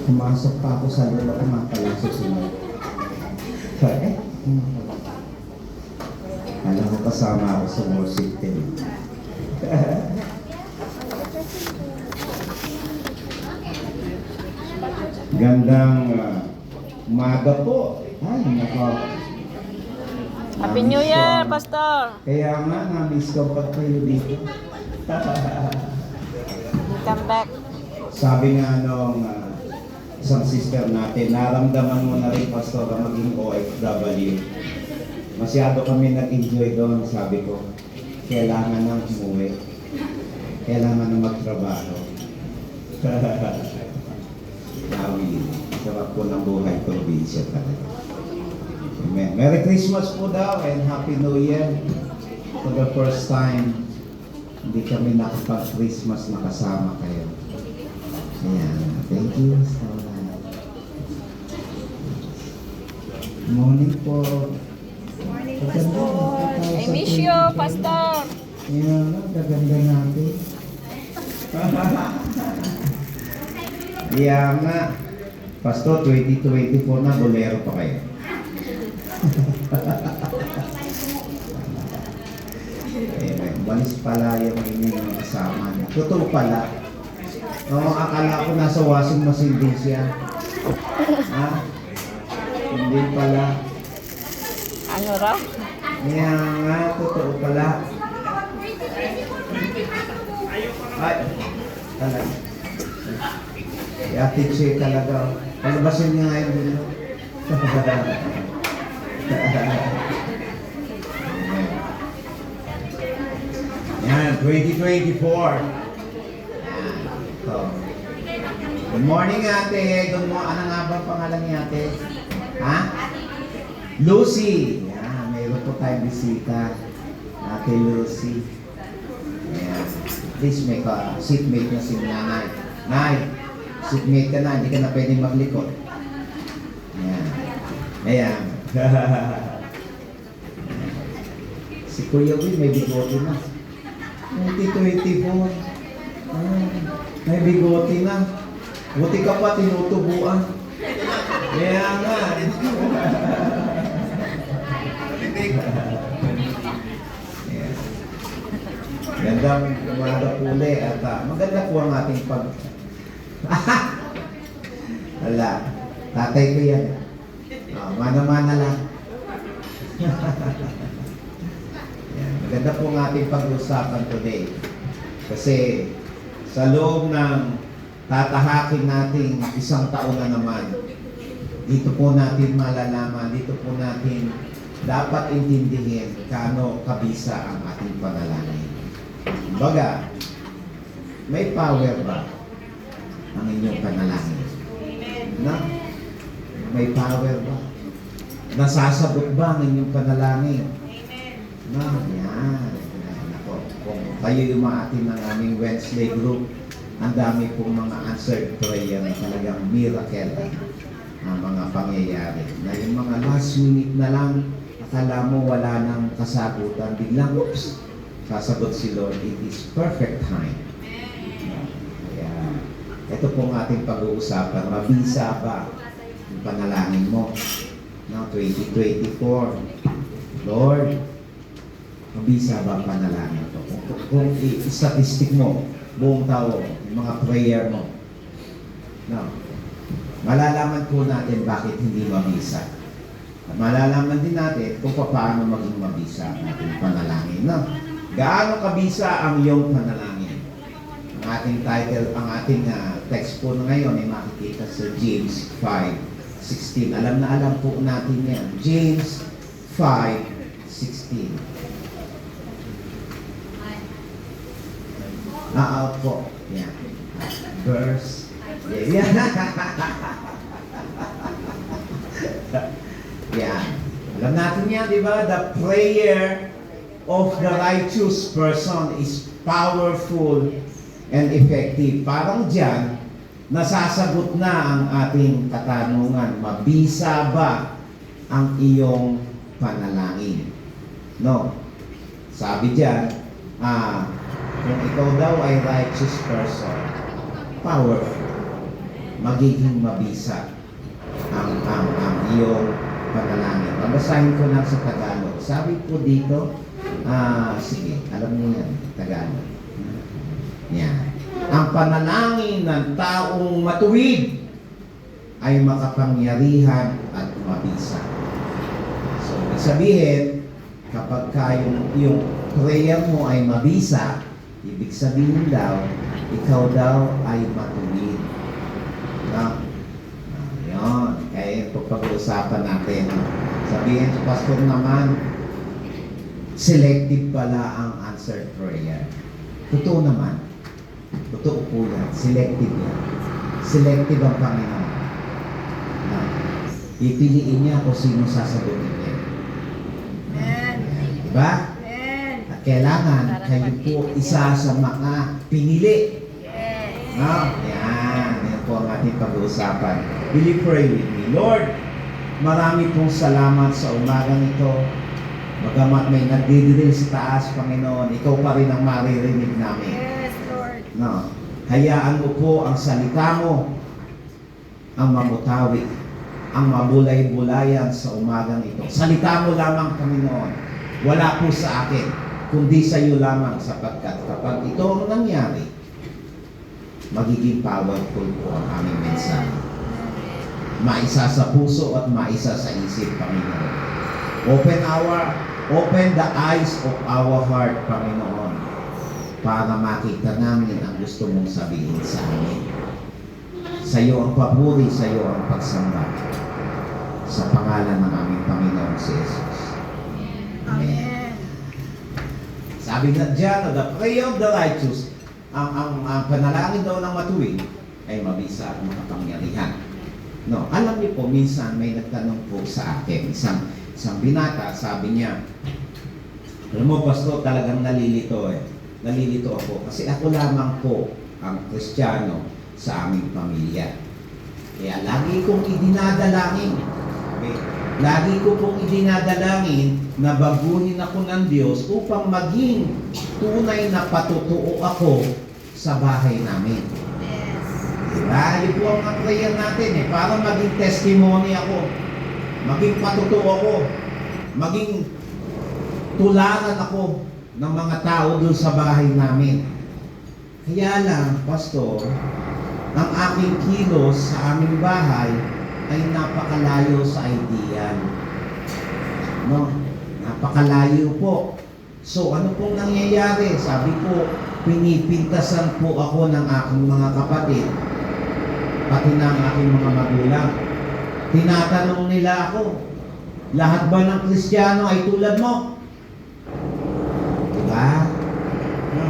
Pumasok pa ako sa loob, kumapala sa sunod. Eh, alam ko kasama ako sa worship team. Gandang umaga po. Ay, nako. Happy New Year, Pastor! Kaya nga, na-miss ko pag kayo dito. Come back. Sabi nga nung isang sister natin, naramdaman mo na rin, Pastor, ang maging OFW. Masyado kami nag-enjoy doon, sabi ko. Kailangan nang umuwi. Kailangan nang magtrabaho. Nawi, sarap po ng buhay probinsya talaga. Amen. Merry Christmas po daw and Happy New Year. For the first time, hindi kami nakapag-Christmas nakasama kayo. Ayan. Thank you. Morning po. Morning, Pastor! I miss you, Pastor! Ayan, gaganda natin. Ayan nga. Pastor, 2024 na, bolero pa kayo. Amen. Balis pala yung inyong kasama niya. Totoo pala. Oo, akala ko nasa washing machine din siya. Ha? Hindi pala. Ano raw? Kaya nga, totoo pala. Ay, talaga. Iatid siya talaga. Palabasin niya ngayon dito. Yan, 2024. So, good morning, ate. Good morning. Ano nga ba pangalan ni ate? Ha? Lucy. Yan, mayroon po tayong bisita. Ate Lucy. Yan. Please may seatmate na si nanay. Nay, seatmate ka na. Hindi ka na pwedeng maglikot. Yan. Ayan. Si Kuya Will may bigote na. 2024. May bigote na. Buti ka pa tinutubuan. Kaya nga. Ayan. Gandang umaga po ulit at maganda po ang ating pag... Wala. Tatay ko yan. Mana-mana lang. Yan. Maganda po ang ating pag-usapan today. Kasi sa loob ng tatahakin nating isang taon na naman, dito po natin malalaman, dito po natin dapat intindihin kano kabisa ang ating panalangin. Kumbaga, may power ba ang inyong panalangin? Na? May power ba? Nasasagot ba ang inyong panalangin? Na, yan. Nako, kung kayo umaatin ng aming Wednesday group, ang dami pong mga answered prayer na talagang miracle ang mga pangyayari. Na yung mga last minute na lang, akala mo wala nang kasagutan, biglang, oops, sasagot si Lord, it is perfect time. Kaya, ito pong ating pag-uusapan, mabisa ba yung panalangin mo? Now, 2024, Lord, mabisa ba ang panalangin ko? Kung i-statistic mo, buong tao, yung mga prayer mo, no, malalaman po natin bakit hindi mabisa. At malalaman din natin kung paano maging mabisa ang ating panalangin. No? Gaano kabisa ang iyong panalangin? Ang ating title, ang ating text po ngayon ay makikita sa James 5:16. Alam na alam po natin yan. James 5:16. Po. Yan. Verse. Yan. Yan. Alam natin yan, di ba? The prayer of the righteous person is powerful and effective. Parang dyan, nasasagot na ang ating katanungan. Mabisa ba ang iyong panalangin? No. Sabi dyan, kung ikaw daw ay righteous person, powerful. magiging mabisa ang iyong panalangin. Babasahin ko lang sa Tagalog. Sabi po dito, sige, alam niyo yan, Tagalog. Yan. Ang panalangin ng taong matuwid ay makapangyarihan at mabisa. So, ibig sabihin, kapag yung prayer mo ay mabisa, ibig sabihin daw, ikaw daw ay matuwid. No? Yun. Kaya ito pag-uusapan natin. Sabihin sa pastor naman, selective pala ang answered prayer. Totoo naman. Totoo po yan. Selective yan. Selective ang Panginoon. No? Pipiliin niya kung sino sasagutin niya. Diba? At kailangan kayo po isa sa mga pinili. No? Yan. Yan po ang ating pag-uusapan. Will you pray with me? Lord, marami pong salamat sa umagang ito. Bagamat may nagdidiril sa taas, Panginoon, ikaw pa rin ang maririnig namin. Yes, Lord. No. Hayaan mo po ang salita mo ang mamutawi, ang mabulay-bulayan sa umagang ito. Salita mo lamang, Panginoon. Wala po sa akin, kundi sa iyo lamang, sapagkat kapag ito ang nangyari, magiging powerful po ang aming mensahe. Maisa sa puso at maisa sa isip, Panginoon. Open the eyes of our heart, Panginoon, para makita namin ang gusto mong sabihin sa amin. Sa iyo ang papuri, sa iyo ang pagsamba. Sa pangalan ng aming Panginoon si Jesus. Amen. Sabi nga dyan, the prayer of the righteous, ang panalangin daw ng matuwid ay mabisa at makapangyarihan. No, alam niyo po, minsan may nagtanong po sa akin, isang binata, sabi niya, alam mo, Pastor, talagang nalilito eh. Nalilito ako kasi ako lamang po ang Kristiyano sa aming pamilya. Kaya lagi kong idinadalangin. Okay? Lagi ko pong idinadalangin na baguhin ako ng Diyos upang maging tunay na patutuo ako sa bahay namin. Diba? Yun po ang prayer natin eh. Para maging testimony ako. Maging patutuo ako. Maging tularan ako ng mga tao doon sa bahay namin. Kaya lang, Pastor, ang aking kilos sa aming bahay ay napakalayo sa ideal. No? Napakalayo po. So, ano pong nangyayari? Sabi ko, pinipintasan po ako ng aking mga kapatid, pati ng aking mga magulang. Tinatanong nila ako, lahat ba ng Kristiyano ay tulad mo? Diba? No?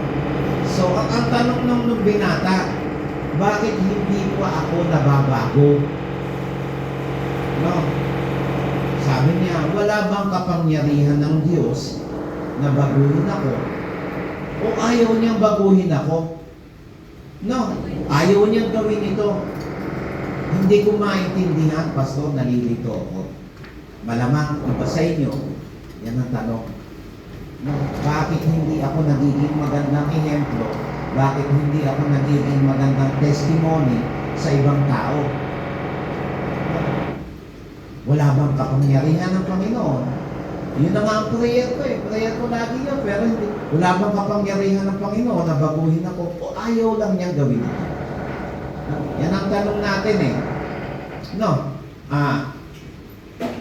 So, ang tanong ng binata, bakit hindi pa ako nababago? No? Sabi niya, wala bang kapangyarihan ng Diyos na baguhin ako? O ayaw niyang baguhin ako? No, ayaw niyang gawin ito. Hindi ko maintindihan, Pastor, nalilito ako. Malamang iba sa inyo, yan ang tanong. No, bakit hindi ako nagiging magandang ehemplo? Bakit hindi ako nagiging magandang testimony sa ibang tao? Wala bang kapangyarihan ng Panginoon? Yun na nga ang prayer ko eh. Prayer ko lagi yun. Pero hindi. Wala bang kapangyarihan ng Panginoon na baguhin ako? O ayaw lang niyang gawin ito? Yan ang tanong natin eh. No.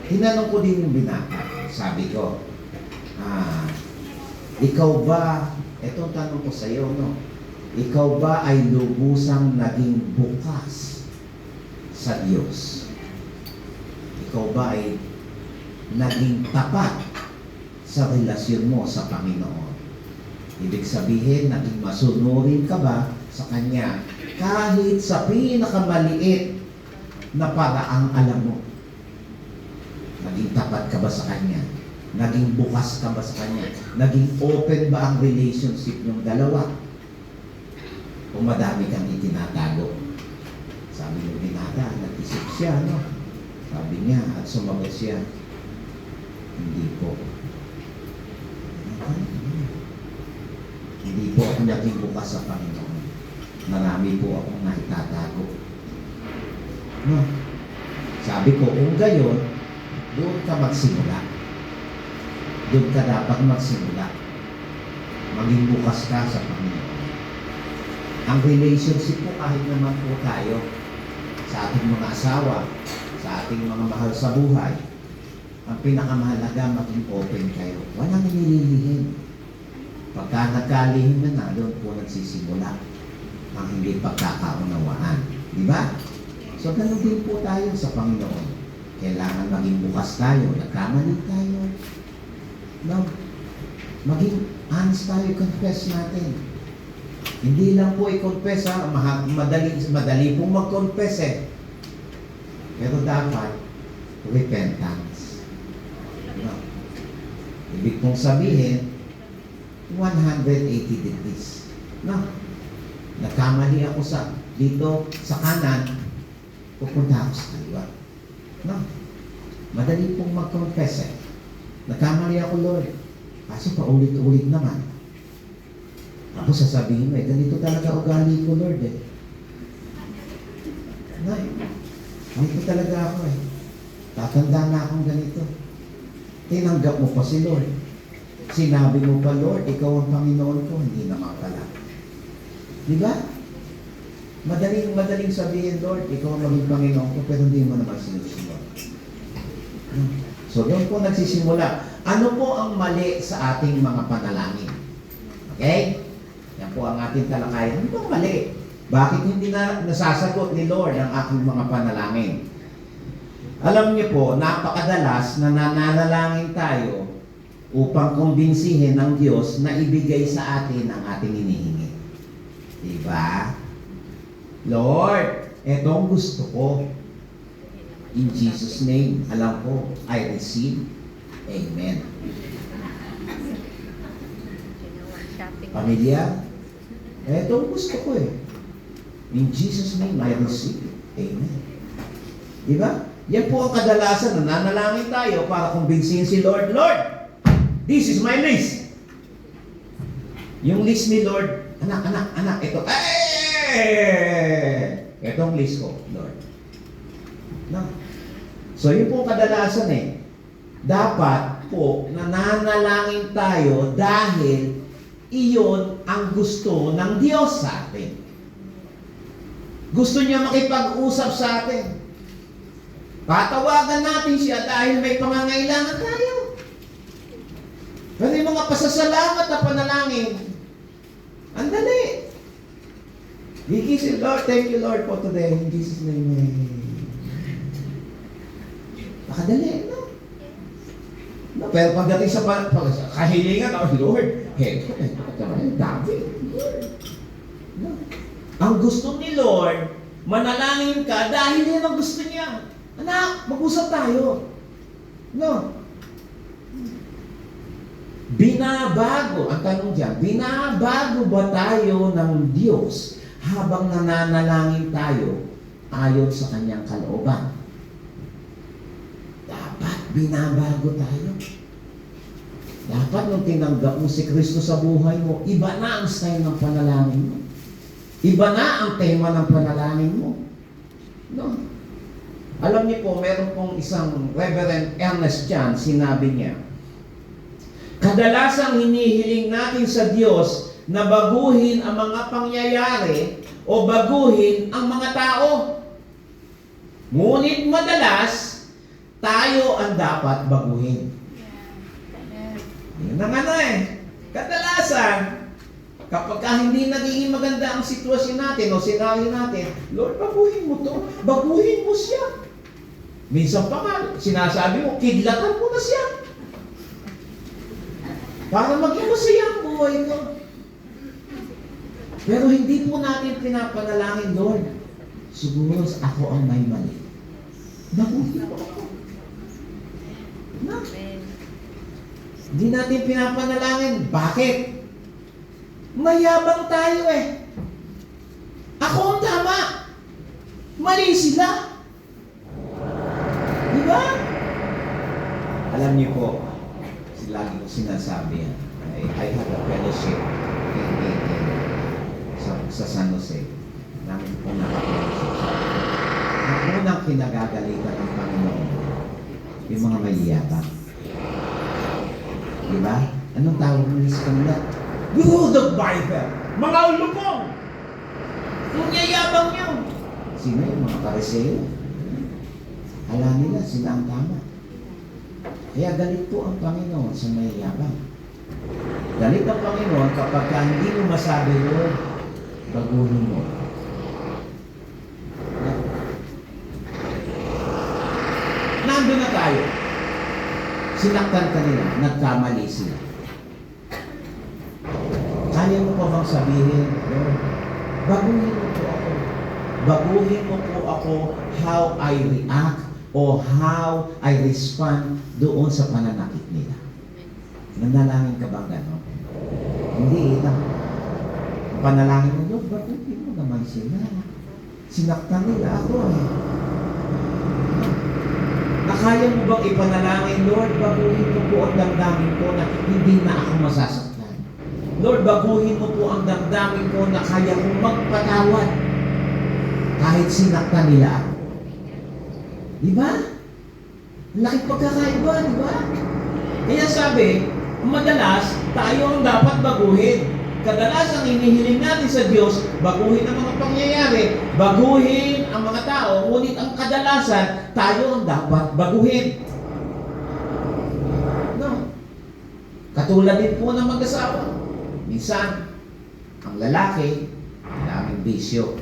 Tinanong ko din yung binata. Sabi ko, ikaw ba, etong tanong ko sa iyo, no? Ikaw ba ay lubusang naging bukas sa Diyos? Ikaw ba ay naging tapat sa relasyon mo sa Panginoon? Ibig sabihin, naging masunurin ka ba sa Kanya kahit sa pinakamaliit na paraang alam mo? Naging tapat ka ba sa Kanya? Naging bukas ka ba sa Kanya? Naging open ba ang relationship ng dalawa? O madami kang itinatago? Sabi ng binata, nag-isip siya, no? Sabi niya, at sumagot siya, hindi po. Hindi po ako naging bukas sa Panginoon. Marami po akong naitatago. No? Sabi ko, kung gayon, doon ka magsimula. Doon ka dapat magsimula. Maging bukas ka sa Panginoon. Ang relationship po kahit naman po tayo sa ating mga asawa, sa ating mga mahal sa buhay, ang pinakamahalaga maging open kayo. Walang nililihim. Pagka nagkalihim na, doon po nagsisimula ang hindi pagkakaunawaan. Di ba? So, ganun din po tayo sa Panginoon. Kailangan maging bukas tayo. Nagkamali tayo. No? Maging honest tayo, confess natin. Hindi lang po i-confess, ha? Madali pong mag-confess eh. Pero dapat, repentance. No? Ibig pong sabihin, 180 degrees. No? Nagkamali ako dito sa kanan, pupunta ako sa kaliwa. No? Madali pong mag-confess eh. Nagkamali ako, Lord. Kaso paulit-ulit naman. Tapos sasabihin mo eh, ganito talaga ugali ko, Lord eh. Nay, ganito talaga ako eh. Tatanda na akong ganito. Tinanggap mo pa si Lord. Sinabi mo pa, Lord, ikaw ang Panginoon ko. Hindi naman pala. Di ba? Madaling sabihin, Lord, ikaw ang maging Panginoon ko, pero hindi mo naman sinusunod. So, doon po nagsisimula. Ano po ang mali sa ating mga panalangin? Okay? Yan po ang ating talakayan. Ano po ang mali? Bakit hindi na nasasagot ni Lord ang aking mga panalangin? Alam niyo po, napakadalas na nananalangin tayo upang kumbinsihin ng Diyos na ibigay sa atin ang ating hinihingi. Diba? Lord, etong gusto ko. In Jesus' name, alam ko, I receive. Amen. Pamilya, etong gusto ko eh. In Jesus' name, I receive. Amen. Diba? Yan po ang kadalasan na nanalangin tayo para kumbinsihin si Lord. Lord, this is my list. Yung list ni Lord, anak, ito. Itong list ko, Lord. No? So, yun po kadalasan eh. Dapat po, nananalangin tayo dahil iyon ang gusto ng Diyos sa atin. Gusto niya makipag-usap sa atin. Patawagan natin siya dahil may pangangailangan tayo. Pero yung mga pasasalamat na panalangin, ang dali. Hikis, Lord, thank you, Lord, for today. In Jesus' name, amen. Nakadali, no? No, pero pagdating sa kahilingan, oh Lord, ito dami. No. Ang gusto ni Lord, manalangin ka dahil yan ang gusto niya. Anak, mag-usap tayo. No. Binabago, ang tanong dyan, binabago ba tayo ng Diyos habang nananalangin tayo ayon sa kanyang kalooban? Dapat binabago tayo. Dapat nung tinanggap mo si Kristo sa buhay mo, iba na ang style ng panalangin mo. Iba na ang tema ng panalangin mo. No? Alam niyo po, meron pong isang Reverend Ernest Chan, sinabi niya, kadalasang hinihiling natin sa Diyos na baguhin ang mga pangyayari o baguhin ang mga tao. Ngunit madalas, tayo ang dapat baguhin. Yun ang ano eh. Kadalasan, kapag hindi nagiging maganda ang sitwasyon natin o senaryo natin, Lord, baguhin mo to. Baguhin mo siya. Minsan pa nga, sinasabi mo, kidlatan mo na siya. Para maging masaya ang buhay ko. Pero hindi po natin pinapanalangin, Lord. Siguro ako ang may mali. Baguhin mo ako. No? Hindi natin pinapanalangin. Bakit? Mayabang tayo eh. Ako ang tama. Mali sila. Di ba? Alam niyo po, lagi ko sinasabi yan. I have a fellowship sa San Jose. Namin po nakapag-fellowship. Ang unang mga kinagagalitan ng Panginoon? Yung mga mayayabang. Diba? Anong tawag nila sa kanila? Good of Bible! Mga ulupong! Yung yayabang nyo! Sino yung mga pariseo? Kala nila sila ang tama. Kaya galit po ang Panginoon sa mayayabang. Galit ang Panginoon kapag hindi mo masabi, Lord, baguhin mo. Nandun na tayo. Sinaktan ka nila, nagkamali sila. Kaya mo pa bang sabihin, Lord, baguhin mo po ako. Baguhin mo po ako how I react o how I respond doon sa pananakit nila. Nanalangin ka bang gano'n? Hindi, panalangin mo, Lord, baguhin mo naman sila. Sinaktan nila ako eh. Nakaya mo bang ipanalangin, Lord, baguhin mo po ang damdamin ko na hindi na ako masasaktan. Lord, baguhin mo po ang damdamin ko na kaya kong magpatawad kahit sinaktan nila ako. Di ba? Laking pagkakaiba, di ba? Kaya sabi, madalas, tayo ang dapat baguhin. Kadalasan inihiling natin sa Diyos, baguhin ang mga pangyayari, baguhin ang mga tao, ngunit ang kadalasan, tayo ang dapat baguhin. No? Katulad din po ng mag-asawa. Minsan, ang lalaki, maraming bisyo.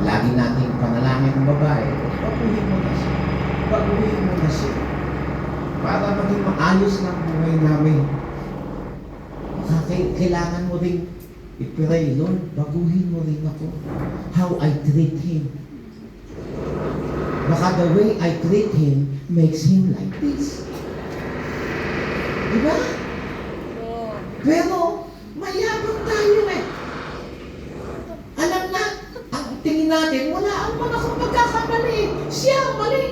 Lagi nating panalangin ng babae, baguhin mo na siya. Baguhin mo na siya. Para maging maayos ng buhay namin. Kailangan mo rin i-pray, Lord, baguhin mo rin ako. How I treat him. Baka the way I treat him makes him like this. Diba? Pero, mayabang tayo eh. Alam na, ang tingin natin, wala akong pagkakamali. Siya ang mali.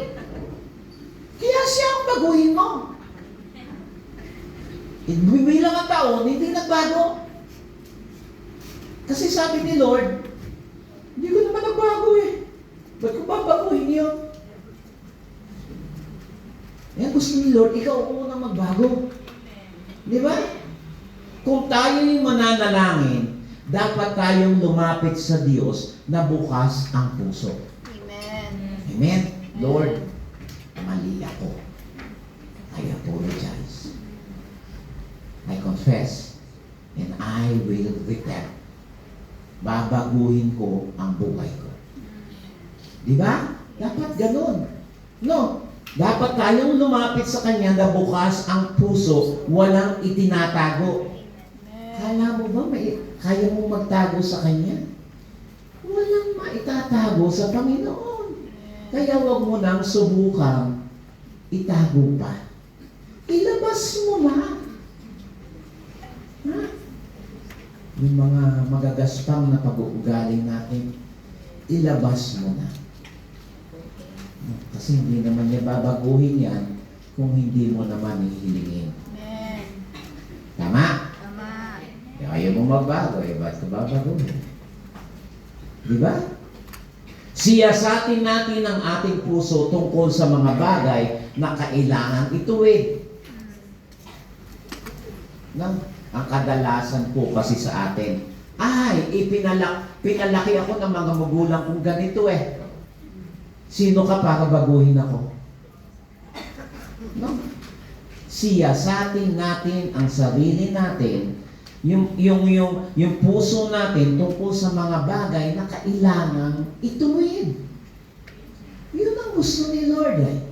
Kaya siya ang baguhin mo. Bibilang ang taon, hindi nagbago. Kasi sabi ni Lord, hindi ko naman nagbago eh. Ba't ko babaguhin yun? Yan gusto ni Lord, ikaw ang unang magbago. Di ba? Kung tayo yung mananalangin, dapat tayong lumapit sa Diyos na bukas ang puso. Amen. Amen? Lord, mali ako. I apologize. I confess and I will repent. Babaguhin ko ang buhay ko. Di ba? Dapat ganun. No. Dapat tayong lumapit sa Kanya na bukas ang puso, walang itinatago. Kala mo ba kaya mo magtago sa Kanya? Walang maitatago sa Panginoon. Kaya wag mo nang subukang itago pa. Ilabas mo na. Ha? Yung mga magagaspang na pag-uugali natin, ilabas mo na. Kasi hindi naman niya babaguhin yan kung hindi mo naman hihilingin. Amen. Tama? Tama. Ayaw mo magbago, ba't ka babaguhin? Di ba? Siyasatin natin ang ating puso tungkol sa mga bagay na kailangan ituwid. Ang kadalasan po kasi sa atin, pinalaki ako ng mga magulang kong ganito eh. Sino ka para baguhin ako? No? Siyasatin natin ang sarili natin, yung puso natin tungkol sa mga bagay na kailangan ituwid. Yun ang gusto ni Lord eh.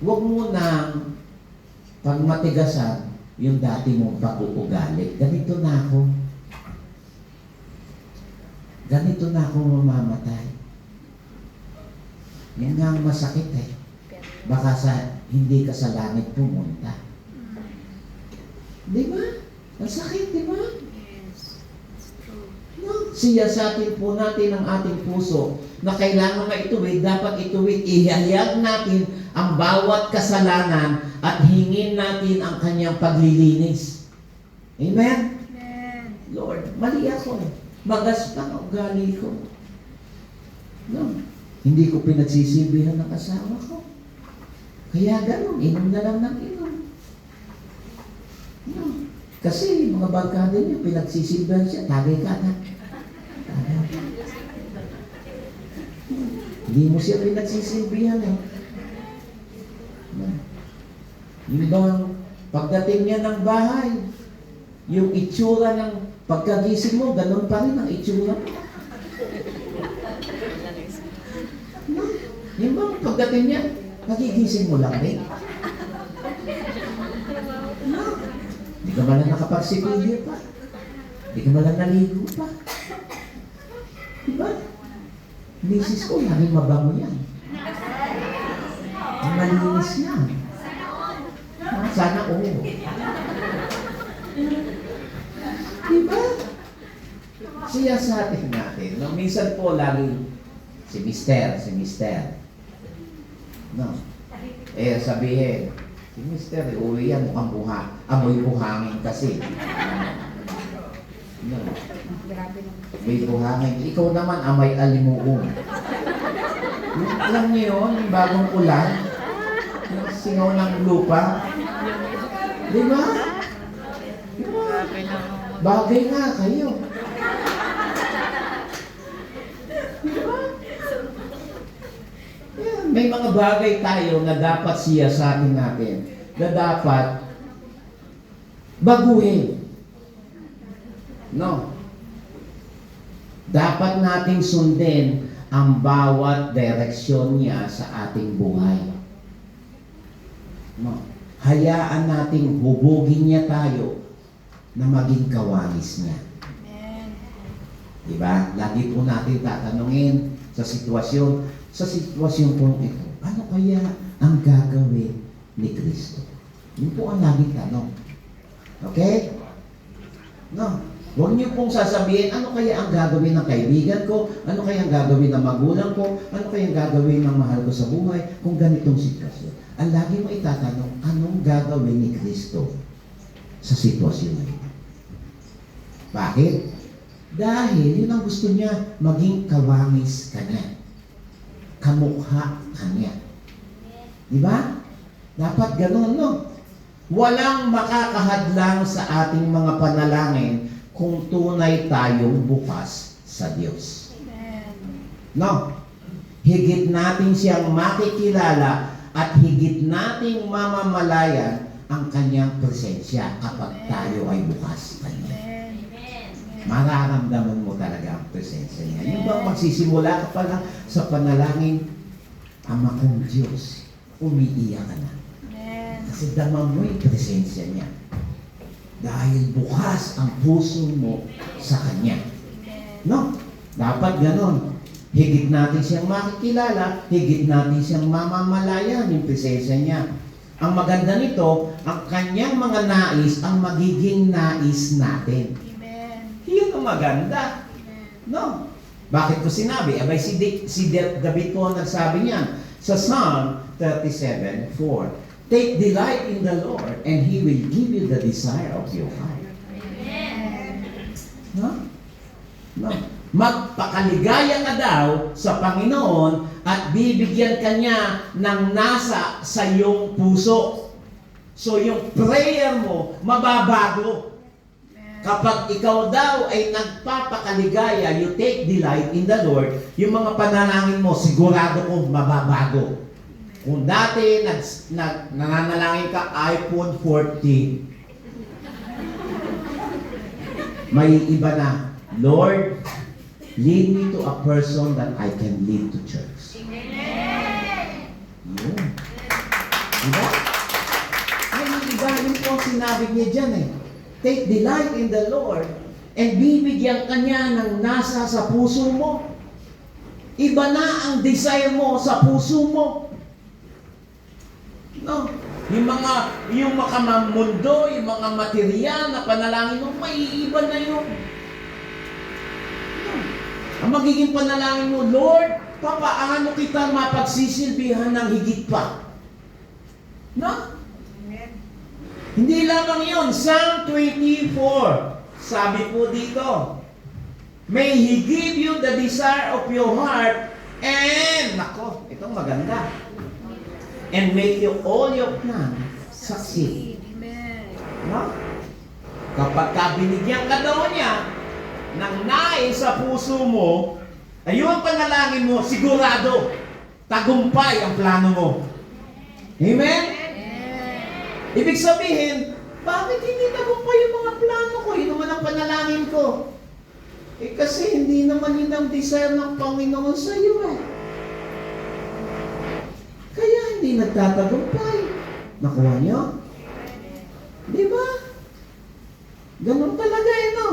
Huwag mo nang pagmatigasan yung dati mong pag-uugali. Ganito na ako. Ganito na ako mamamatay. Yan nga ang masakit eh. Baka hindi ka sa langit pumunta. Di ba? Ang sakit, di ba? Yes. It's true. No? Siyasatin po natin ang ating puso na kailangan maituwid, dapat ituwid, ihayag natin ang bawat kasalanan at hingin natin ang kanyang paglilinis. Amen? Amen. Lord, mali ako eh. Magaspang ang ugali ko. No? Hindi ko pinagsisilbihan ng asawa ko. Kaya ganun, inom na lang ng inom. No. Kasi mga barkada niya, pinagsisilbihan siya, tagay ka na. Tagay. Hindi mo siya pinagsisilbihan eh. No. Yung bang pagdating niya ng bahay, yung itsura ng pagkagising mo, ganun pa rin ang itsura mo. No. Yung bang pagdating niya, nagigising mo lang eh. No. Hindi ka malang nakapagsipilyo pa. Hindi ka malang naligo pa. Diba? Misis ko, laging mabango yan. Malinis yan. Sana oo. Diba? Siya sa atin natin. No? Minsan po laging si Mister. No? Sabihin, si Mister, uwi yan, mukhang amoy buhangin kasi. No. May buhangin. Ikaw naman, amay alimuong. Alam niyo yun, yung bagong ulan, yung singaw ng lupa. Di ba? Bagay nga kayo. Di ba? Yeah, may mga bagay tayo na dapat siyasatin natin, na dapat baguhin. No. Dapat nating sundin ang bawat direksyon niya sa ating buhay. No. Hayaan nating hubugin niya tayo na maging kawanis niya. Amen. Diba? Lagi po natin tatanungin sa sitwasyon po ito, ano kaya ang gagawin ni Kristo? Yun po ang laging tanong. Okay? No. Huwag niyo pong sasabihin, ano kaya ang gagawin ng kaibigan ko? Ano kaya ang gagawin ng magulang ko? Ano kaya ang gagawin ng mahal ko sa buhay kung ganitong sitwasyon? Ang lagi mo itatanong, anong gagawin ni Kristo sa sitwasyon na ito? Bakit? Dahil yun ang gusto niya, maging kawangis ka niya. Kamukha ka niya. Diba? Dapat ganun, no? Walang makakahadlang sa ating mga panalangin kung tunay tayong bukas sa Diyos. Amen. No? Higit natin siyang makikilala at higit nating mamamalayan ang kanyang presensya kapag tayo ay bukas sa kanya. Mararamdaman mo talaga ang presensya niya. Yung bang magsisimula ka pa lang sa panalangin, Ama kong Diyos, umiiyak ka na. Kasi damang mo yung presensya niya. Dahil bukas ang puso mo sa Kanya. No? Dapat ganon. Higit natin siyang makikilala, higit natin siyang mamamalayan yung presensya niya. Ang maganda nito, ang kanyang mga nais, ang magiging nais natin. Yun ang maganda. No? Bakit ko sinabi? Abay, si David po nagsabi niyan sa Psalm 37:4. Take delight in the Lord, and He will give you the desire of your heart. No? No. Magpakaligaya ka daw sa Panginoon at bibigyan ka niya ng nasa sa iyong puso. So yung prayer mo, mababago. Kapag ikaw daw ay nagpapakaligaya, you take delight in the Lord, yung mga panalangin mo, sigurado kong mababago. Kung dati nananalangin ka iPhone 14, may iba na, Lord, lead me to a person that I can lead to church. Yun. Diba? Ay, iba yun po sinabi niya dyan eh. Take delight in the Lord and bibigyan ka niya ng nasa sa puso mo. Iba na ang desire mo sa puso mo. No? Yung mga mundo, yung mga material na panalangin mo, may iba na yun. No? Ang magiging panalangin mo, Lord, papaano kita mapagsisilbihan ng higit pa? No? Hindi lamang yun. Psalm 24, sabi po dito, may He give you the desire of your heart And, nako, itong maganda. And make you all your plan succeed. Amen. No? Kapag binigyan ka daw niya ng nais sa puso mo, ayun ang panalangin mo, sigurado, tagumpay ang plano mo. Amen? Ibig sabihin, bakit hindi tagumpay yung mga plano ko? Yun naman ang panalangin ko. Eh kasi hindi naman yun ang desire ng Panginoon sa iyo eh. Kaya hindi nagtatagumpay. Nakuha niyo? Di ba? Ganun talaga eh, no?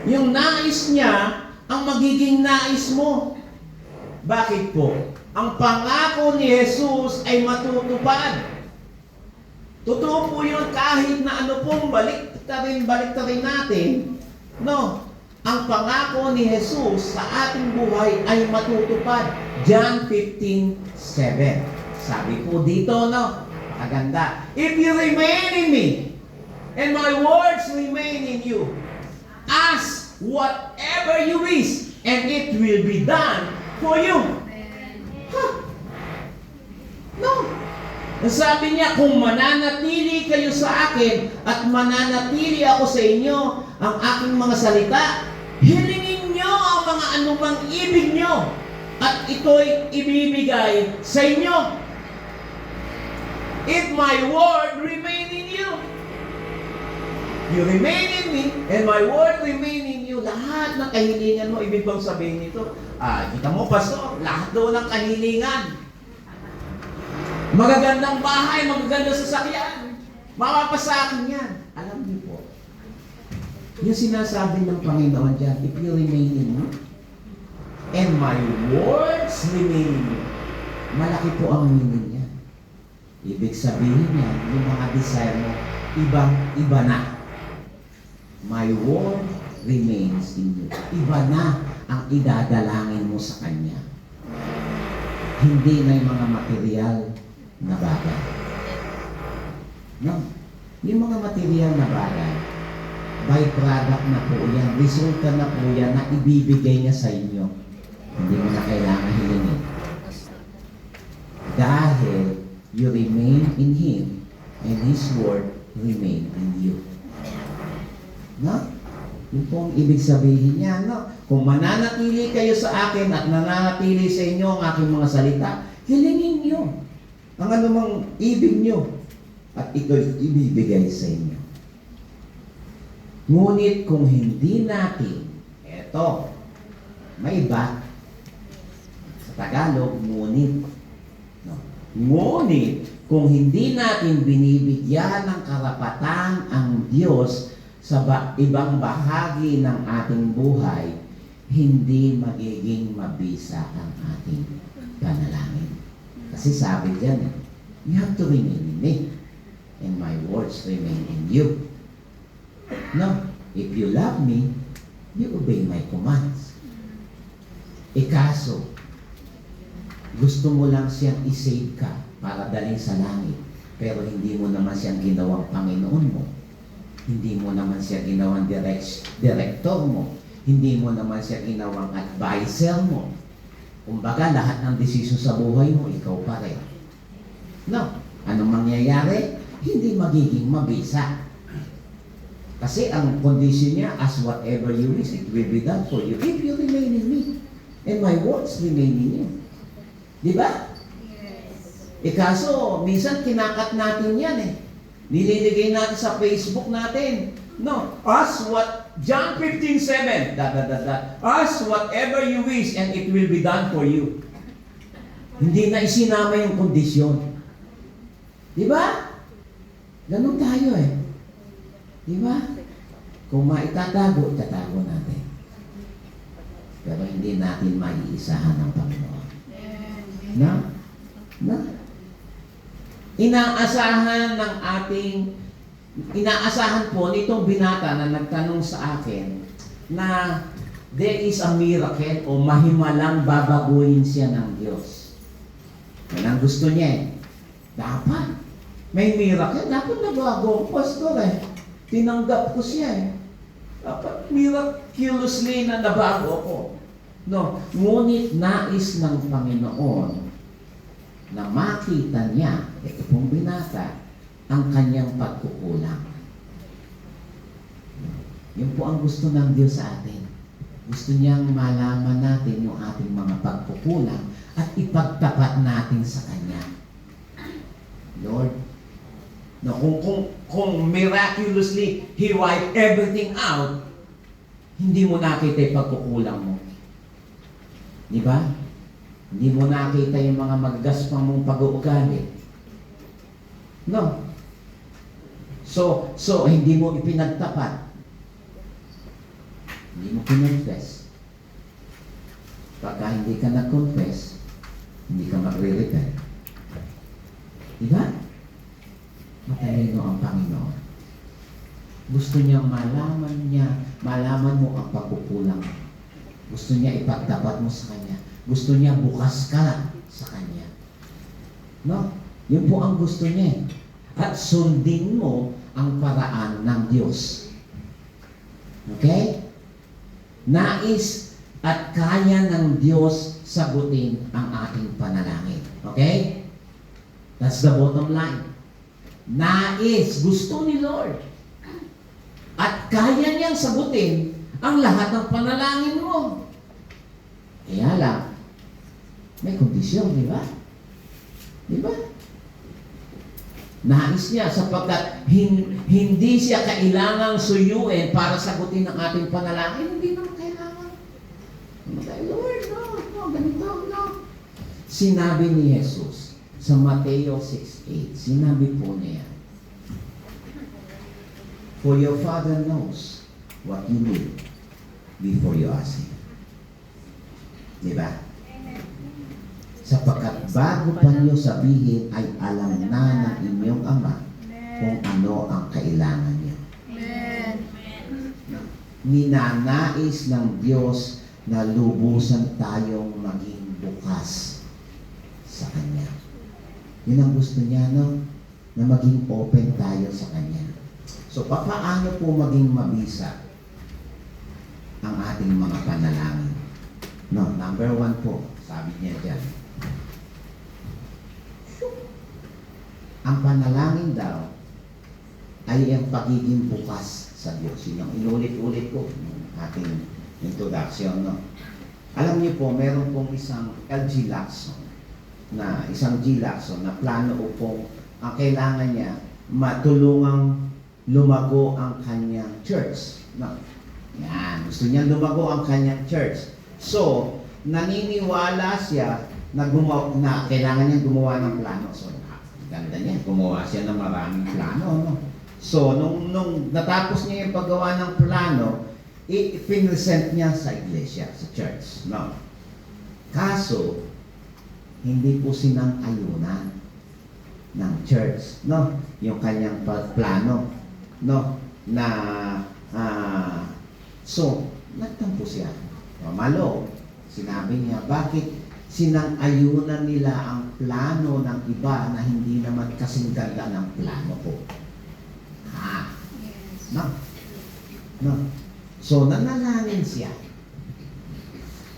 Yung nais niya, ang magiging nais mo. Bakit po? Ang pangako ni Jesus ay matutupad. Totoo po yun kahit na ano pong balik-tarin natin. No? Ang pangako ni Jesus sa ating buhay ay matutupad. John 15:7. Sabi po dito, no? Maganda. If you remain in me, and my words remain in you, ask whatever you wish, and it will be done for you. Huh? No. Sabi niya, kung mananatili kayo sa akin at mananatili ako sa inyo, ang aking mga salita, hilingin nyo ang mga anumang ibig nyo at ito'y ibibigay sa inyo. If my word remain in you, you remain in me, and my word remain in you, lahat ng kahilingan mo, ibig bang sabihin nito, kita mo, Pastor, lahat daw ng kahilingan. Magagandang bahay, magagandang sasakyan. Mapapasakin yan. Alam niyo po, yung sinasabi ng Panginoon dyan, if you remain in me, and my words remain in you, malaki po ang meaning niya. Ibig sabihin niya, yung mga desire mo, iba na. My word remains in you. Iba na ang idadalangin mo sa Kanya. Hindi na yung mga material na bagay. No? Yung mga material na bagay, byproduct na po yan, resulta na po yan na ibibigay niya sa inyo. Hindi mo na kailangan hilingin. Dahil you remain in Him and His word remain in you. No? Yun po ang ibig sabihin niya, no? Kung mananatili kayo sa akin at nananatili sa inyo ang aking mga salita, hilingin niyo ang anumang ibig niyo at ito'y ibibigay sa inyo. Ngunit kung hindi natin, eto, may iba, sa Tagalog, ngunit. No? Ngunit, kung hindi natin binibigyan ng karapatan ang Diyos sa ibang bahagi ng ating buhay, hindi magiging mabisa ang ating panalangin. Kasi sabi dyan, you have to remain in me, and my words remain in you. No, if you love me, you obey my commands. Kaso, gusto mo lang siyang isave ka para dalhin sa langit, pero hindi mo naman siyang ginawang Panginoon mo. Hindi mo naman siya ginawang director mo. Hindi mo naman siya ginawang advisor mo. Kumbaga, lahat ng desisyon sa buhay mo, ikaw pa rin. No. Anong mangyayari? Hindi magiging mabisa. Kasi ang condition niya, as whatever you wish, it will be done for you. If you remain in me, and my words remain in you. Di ba? Yes. Kaso, minsan kinakat natin yan eh. Nililigay natin sa Facebook natin. No. John 15:7. Ask whatever you wish and it will be done for you. Hindi na isinama yung kondisyon. Di ba? Ganun tayo eh. Di ba? Kung maitatago, itatago natin. Pero hindi natin maiisahan ng Panginoon. Na? Inaasahan po nitong binata na nagtanong sa akin na there is a miracle o mahimalang babaguhin siya ng Diyos. Yan ang gusto niya eh. Dapat. May miracle. Dapat nabago ang pastor eh. Tinanggap ko siya eh. Dapat miraculously na nabago ako. No, ngunit nais ng Panginoon na makita niya, ito pong binata, ang kanyang pagkukulang. Yun po ang gusto ng Diyos sa atin. Gusto niyang malaman natin yung ating mga pagkukulang at ipagtapat natin sa Kanya. Lord, no, kung miraculously He wiped everything out, hindi mo nakita yung pagkukulang mo. Di ba? Hindi mo nakita yung mga magagaspang mong pag-uugali. No. So hindi mo ipinagtapat. Hindi mo kinonfess. Pagka hindi ka nag-confess, hindi ka magre-repent. Diba? Matalino ang Panginoon. Gusto niya malaman mo ang pagkukulang mo. Gusto niya ipagtapat mo sa Kanya. Gusto niya bukas ka sa Kanya. No? Yun po ang gusto niya. At sundin mo ang paraan ng Diyos. Okay? Nais at kaya ng Diyos sagutin ang ating panalangin. Okay? That's the bottom line. Nais, gusto ni Lord. At kaya niyang sagutin ang lahat ng panalangin mo. Kaya lang, may kondisyon, di ba? Di ba? Nais niya sapagkat hindi siya kailangang suyuin para sagutin ang ating panalangin. Hindi naman kailangan. Lord, no, ganito, no. Sinabi ni Jesus sa Mateo 6:8, sinabi po niya, for your Father knows what you need before you ask Him. Diba? Sapagkat bago pa niyo sabihin ay alam na ng inyong Ama kung ano ang kailangan niyo. Ninanais ng Diyos na lubusan tayong maging bukas sa Kanya. Yun ang gusto niya, no? Na maging open tayo sa Kanya. So, paano po maging mabisa ang ating mga panalangin? No, number 1 po, sabi niya dyan. Ang panalangin daw ay ang pagiging bukas sa Diyos. Yun ang inulit-ulit ko ng ating introduction, no? Alam niyo po, meron pong isang G. Lacson na plano upong ang kailangan niya matulungang lumago ang kanyang church. No? Yan. Gusto niya lumago ang kanyang church. So, naniniwala siya na kailangan niya gumawa ng plano. So, ganda niya. Gumawa siya ng maraming plano. No? So, nung natapos niya yung paggawa ng plano, i-present niya sa iglesia, sa church. No? Kaso, hindi po sinang-ayunan ng church. No? Yung kanyang plano. No? So, nagtampo siya. Malo, sinabi niya, bakit sinang-ayunan nila ang plano ng iba na hindi naman kasing ganda ng plano ko? No? No? So, nanalangin siya.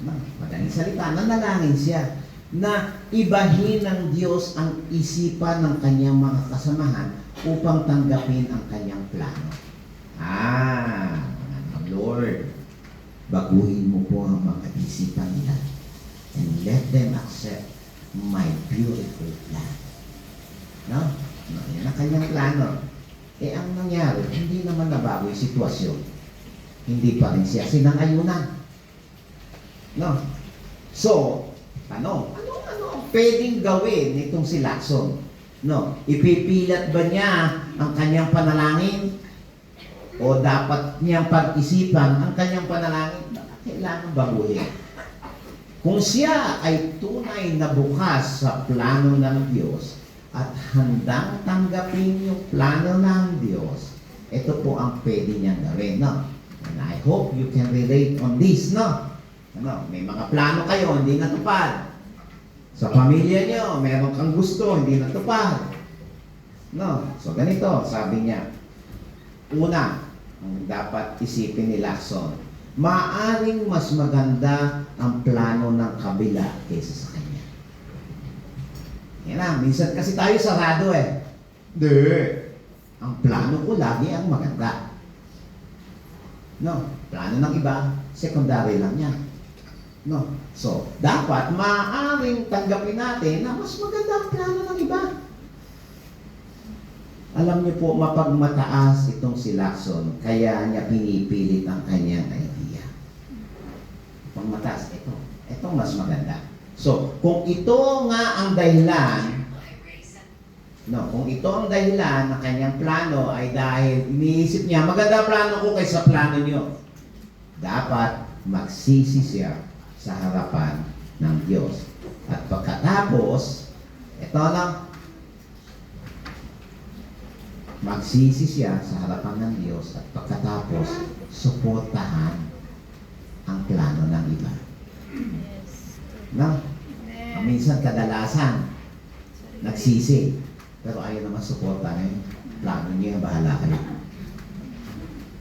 No? Madaling salita, nanalangin siya na ibahin ng Diyos ang isipan ng kanyang mga kasamahan upang tanggapin ang kanyang plano. Lord, baguhin mo po ang mga isipan nila and let them accept my beautiful plan. No? Yan ang kanyang plano. Ang nangyari, hindi naman nabago yung sitwasyon. Hindi pa rin siya sinang-ayunan. No? So, ano pwedeng gawin nitong si Lacson? No? Ipipilat ba niya ang kanyang panalangin? O dapat niyang pag-isipan ang kanyang panalangin? Kailangan baguhin. Kung siya ay tunay na bukas sa plano ng Diyos at handang tanggapin yung plano ng Diyos, ito po ang pwede niyang gawin. No? And I hope you can relate on this. No? May mga plano kayo, hindi natupad. Sa pamilya niyo, meron kang gusto, hindi natupad. No? So ganito, sabi niya, una, ang dapat isipin ni Lacson, Maaring mas maganda ang plano ng kabila kaysa sa kanya. Yan na, minsan kasi tayo sarado eh. Hindi. Ang plano ko lagi ang maganda. No, plano ng iba, secondary lang yan. No, so, dapat maaaring tanggapin natin na mas maganda ang plano ng iba. Alam niyo po, mapagmataas itong si Lacson, kaya niya pinipilit ang kanyang idea. Pagmataas, ito mas maganda. So, kung ito nga ang dahilan, kung ito ang dahilan ng kanyang plano ay dahil iniisip niya, maganda plano ko kaysa plano niyo. Dapat magsisi siya sa harapan ng Diyos. At pagkatapos, ito lang, magsisi siya sa harapan ng Diyos at pagkatapos, suportahan ang plano ng iba. No? Minsan, kadalasan, nagsisi. Pero ayaw naman suportahan. Plano niya, bahala kayo.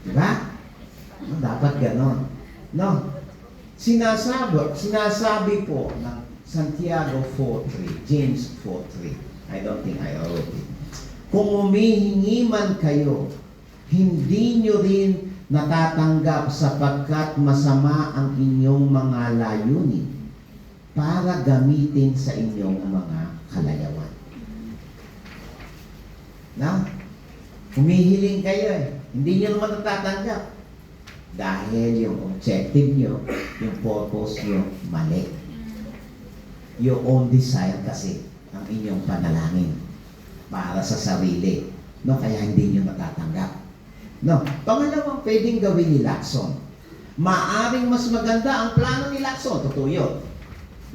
Diba? No, dapat ganon. No? Sinasabi po ng Santiago 4:3, James 4:3. I don't think I wrote it. Kung humihingi man kayo, hindi nyo rin natatanggap sapagkat masama ang inyong mga layunin para gamitin sa inyong mga kalayawan. Na? Humihiling kayo eh. Hindi nyo naman natatanggap. Dahil yung objective nyo, yung purpose nyo, mali. Your own desire kasi ang inyong panalangin para sa sarili. No, kaya hindi nyo natatanggap. No, pangalawang pwedeng gawin ni Lacson. Maaring mas maganda ang plano ni Lacson. Totoo yun.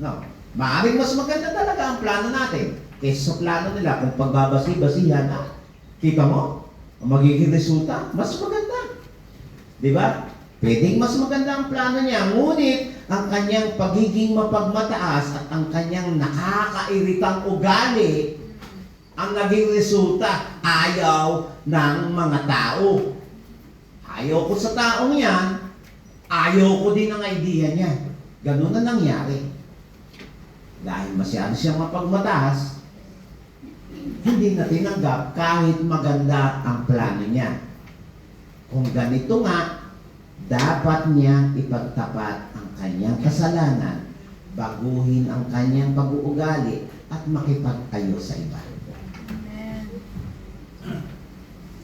No, maaring mas maganda talaga ang plano natin kaysa sa plano nila. Kung pagbabasi-basihan, kita mo, ang magiging resulta, mas maganda. Di ba? Pwedeng mas maganda ang plano niya, ngunit ang kanyang pagiging mapagmataas at ang kanyang nakakairitang ugali ang naging resulta, ayaw ng mga tao. Ayaw ko sa taong yan, ayaw ko din ang idea niya. Ganun na nangyari. Dahil masyado siyang mapagmataas, hindi na tinanggap kahit maganda ang plano niya. Kung ganito nga, dapat niya ipagtapat ang kanyang kasalanan, baguhin ang kanyang pag-uugali, at makipag-ayos sa iba.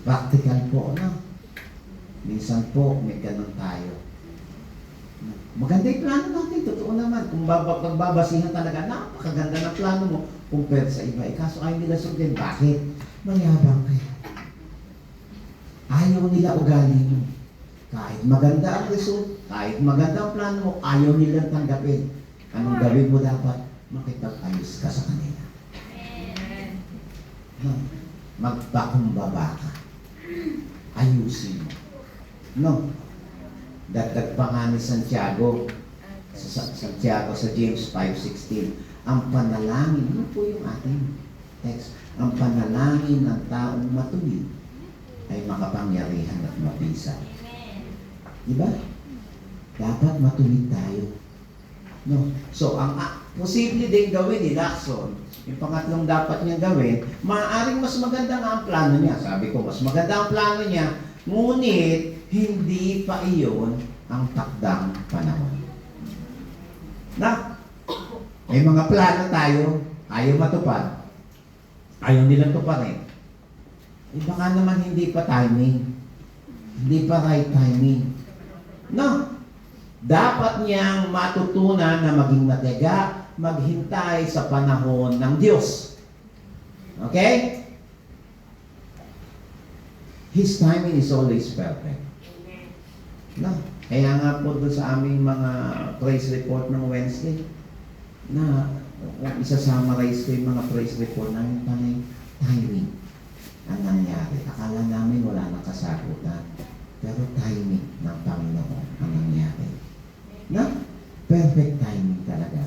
Practical po, no? Minsan po, may ganun tayo. Maganda yung plano natin, totoo naman. Kung pagbabasihan talaga, napakaganda ng plano mo compared sa iba. Kaso ayaw nila sundin. Bakit? Mayabang kayo. Ayaw nila ugali mo. Kahit maganda ang result, kahit maganda ang plano mo, ayaw nilang tanggapin. Anong gawin mo dapat? Makipag-ayos ka sa kanila. No? Magpakumbaba ka. Ayusin mo. No? Dagdag pa nga ni Santiago sa James 5:16, ang panalangin, ano po yung ating text? Ang panalangin ng taong matuwid ay makapangyarihan at mabisa. Diba? Dapat matuwid tayo. No? So, ang posible din gawin ni Lacson, yung pangatlong dapat niyang gawin, maaaring mas maganda nga ang plano niya. Sabi ko, mas maganda ang plano niya, ngunit hindi pa iyon ang takdang panahon. Na, may mga plano tayo, ayaw matupad. Ayaw nilang tuparin. Baka naman hindi pa timing. Hindi pa right timing. No. Dapat niyang matutunan na maging matiyaga, maghintay sa panahon ng Diyos. Okay? His timing is always perfect. No. Kaya nga po doon sa aming mga praise report ng Wednesday, na kung isa-summarize ko yung mga praise report namin, panay timing ang nangyari. Akala namin wala nang kasagutan. Pero timing ng Panginoon ang nangyari. Na? Perfect timing talaga.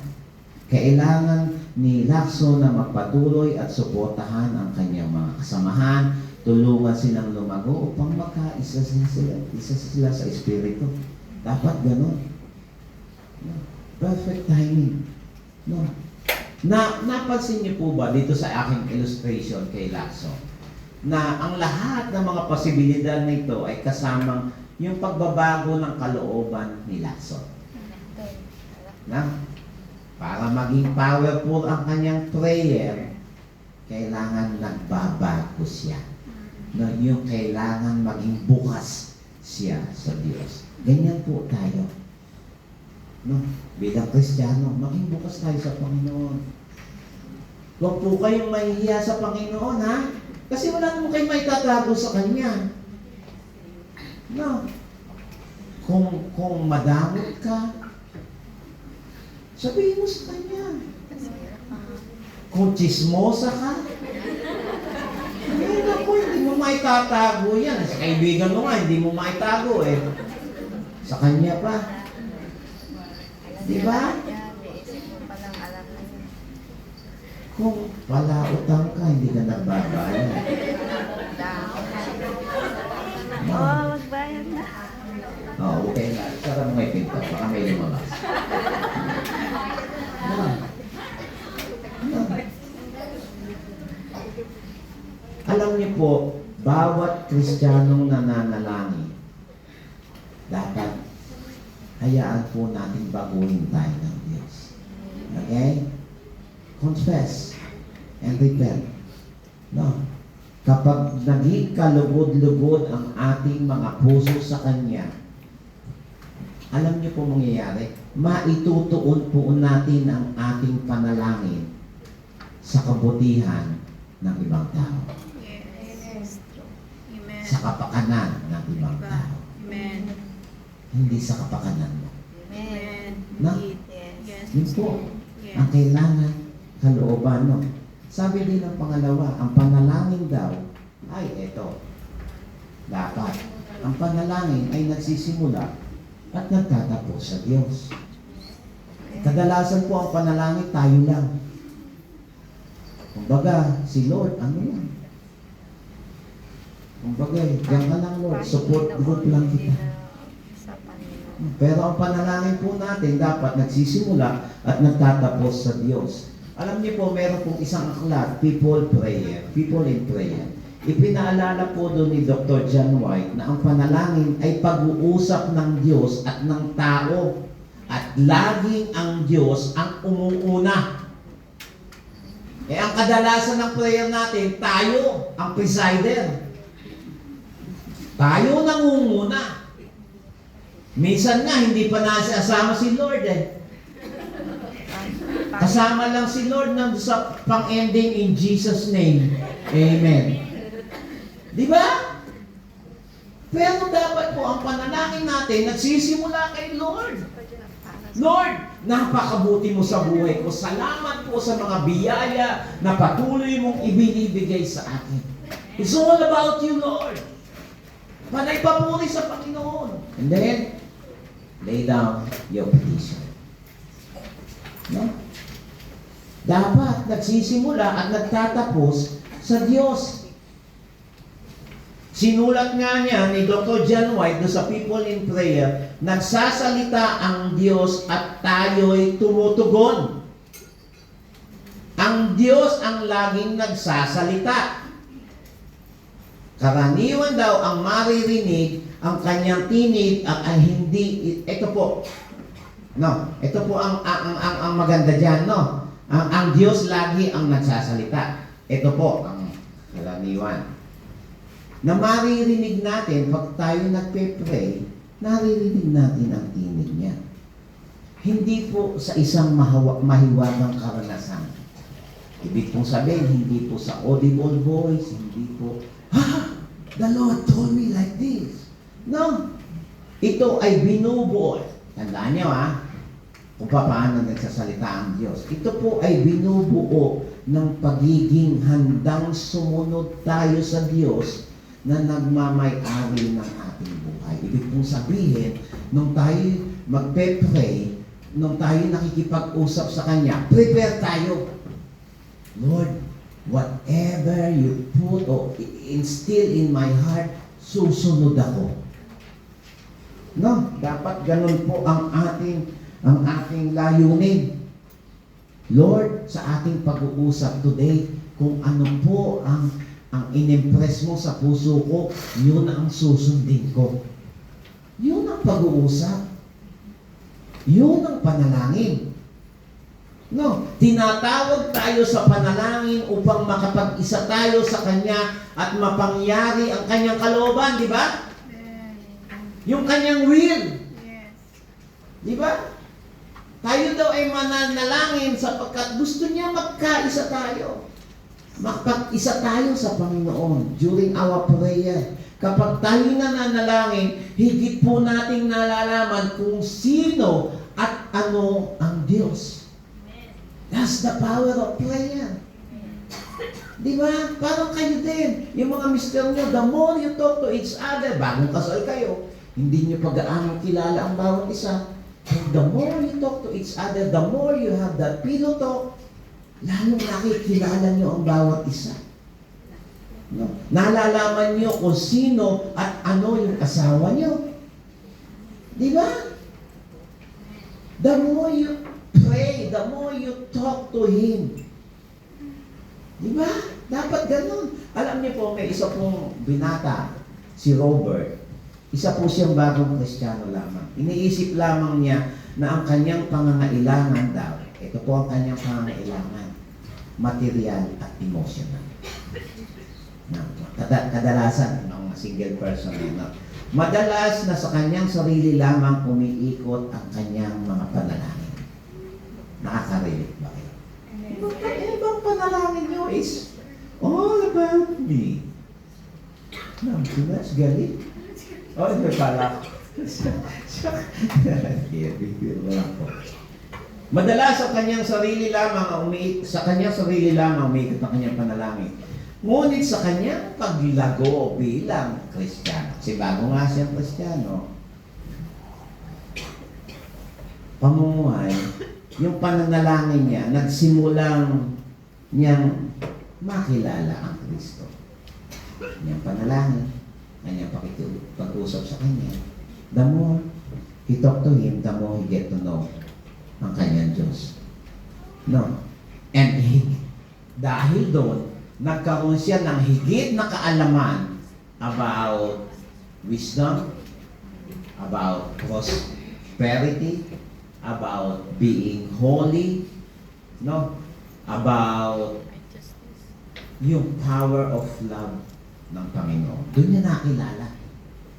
Kailangan ni Lacson na magpatuloy at suportahan ang kanyang mga kasamahan, tulungan silang lumago upang magkaisa sila sa Espiritu. Dapat ganun. No? Perfect timing. No? Napansin niyo po ba dito sa aking illustration kay Lacson na ang lahat ng mga posibilidad nito ay kasamang yung pagbabago ng kalooban ni Lacson. Na? Para maging powerful ang kanyang prayer, kailangan nagbabago siya. No, yung kailangan maging bukas siya sa Diyos. Ganyan po tayo. No, bilang Kristiyano, maging bukas tayo sa Panginoon. Huwag po kayong mahihiya sa Panginoon, ha? Kasi wala naman kayong may tatago sa Kanya. No. Kung madamot ka, sabihin mo sa Kanya. Kung chismosa ka, eh, naku, hindi mo maitatago yan. Sa kaibigan mo nga, hindi mo maitago eh. Sa Kanya pa. Di ba? Kung palautang ka, hindi ka nagbabayad. Oh, magbayad na. Oo, okay na. Sarap mo may pinto. Baka may lumabas. Alam niyo po, bawat Kristiyanong nananalangin, dapat hayaan po natin baguhin tayo ng Diyos. Okay? Confess and repent. No? Kapag naging kalugod-lugod ang ating mga puso sa Kanya, alam niyo po mangyayari, maitutuon po natin ang ating panalangin sa kabutihan ng ibang tao. Yes. Amen. Sa kapakanan ng ibang tao. Amen. Hindi sa kapakanan mo. Amen. Na? Yes. Yun po, ang kailangan kalooban mo. Sabi din ng pangalawa, ang panalangin daw ay eto. Dapat. Ang panalangin ay nagsisimula at nagtatapos sa Diyos. Kadalasan po ang panalangin tayo lang. Kumbaga, si Lord, ano yan? Kumbaga, diyan ka lang Lord, support group lang kita. Pero ang panalangin po natin dapat nagsisimula at nagtatapos sa Diyos. Alam niyo po, meron pong isang aklat, People in Prayer. Ipinaalala po doon ni Dr. John White na ang panalangin ay pag-uusap ng Diyos at ng tao. At laging ang Diyos ang umuuna. Eh ang kadalasan ng prayer natin, tayo ang presider. Tayo nangunguna. Minsan nga, hindi pa nasasama si Lord eh. Kasama lang si Lord nang sa pang-ending in Jesus' name. Amen. Di ba? Pero dapat po ang panalangin natin nagsisimula kay Lord. Lord, napakabuti mo sa buhay ko. Salamat po sa mga biyaya na patuloy mong ibinibigay sa akin. It's all about you, Lord. Panay papuri sa Panginoon. And then, lay down your petition. No? Dapat nagsisimula at nagtatapos sa Diyos. Sinulat nga niya ni Dr. John White do sa People in Prayer, nagsasalita ang Diyos at tayo'y tumutugon. Ang Diyos ang laging nagsasalita. Karaniwan daw ang maririnig, ang kanyang tinig ay hindi, ito po, no, ito po ang maganda dyan, no? Ang Diyos lagi ang nagsasalita. Ito po ang karaniwan. Na maririnig natin, pag tayo nagpe-pray, naririnig natin ang tinig niya. Hindi po sa isang mahiwagang karanasan. Ibig pong sabihin, hindi po sa audible voice, hindi po, the Lord told me like this. No. Ito ay binubuo. Tandaan niyo kung paano nagsasalita ang Diyos. Ito po ay binubuo ng pagiging handang sumunod tayo sa Diyos na nagmamay-ari ng ating buhay. Ibig pong sabihin, nung tayo magpe-pray, nung tayo nakikipag-usap sa Kanya, prepare tayo. Lord, whatever you put or instill in my heart, susunod ako. No, dapat ganun po ang ating layunin. Lord, sa ating pag-uusap today, kung ano po ang inimpress mo sa puso ko, yun ang susundin ko. Yun ang pag-uusap. Yun ang panalangin. No, tinatawag tayo sa panalangin upang makapag-isa tayo sa Kanya at mapangyari ang Kanyang kalooban, di ba? Yung Kanyang will. Di ba? Tayo daw ay mananalangin sapagkat gusto niya magkaisa tayo. Makapag-isa tayo sa Panginoon during our prayer. Kapag tayo nananalangin, higit po nating nalalaman kung sino at ano ang Diyos. That's the power of prayer. Di ba? Parang kayo din. Yung mga mister nyo, the more you talk to each other, bagong kasal kayo, hindi nyo pag-aano kilala ang bawat isa. And the more you talk to each other, the more you have that pillow talk, lalong nakikilala nyo ang bawat isa. No? Nalalaman nyo kung sino at ano yung asawa nyo. Di ba? The more you pray, the more you talk to Him. Di ba? Dapat ganun. Alam niyo po, may isa pong binata, si Robert. Isa po siyang bagong Kristiyano lamang. Iniisip lamang niya na ang kanyang pangangailangan daw, ito po ang kanyang pangangailangan, material at emotional. Kadalasan, ng mga single person, madalas na sa kanyang sarili lamang umiikot ang kanyang mga panalangin. Nakaka-relate ba kayo? Ibang panalangin nyo is all about me. That's galing. Oh, hindi pala. Madalas sa kanyang sarili lamang umiikot ang kanyang panalangin. Ngunit sa kanyang paglago bilang Kristiyano, kasi bago nga siyang Kristiyano, pamumuhay, yung pananalangin niya, nagsimulang niyang makilala ang Kristo. Kanyang panalangin, kanyang pag-usap sa Kanya. The more he talk to Him, the more he get to know ang kanyang Diyos. No? And dahil doon, nagkaroon siya ng higit na kaalaman about wisdom, about prosperity, about being holy, no? About yung power of love ng Panginoon. Doon niya nakilala.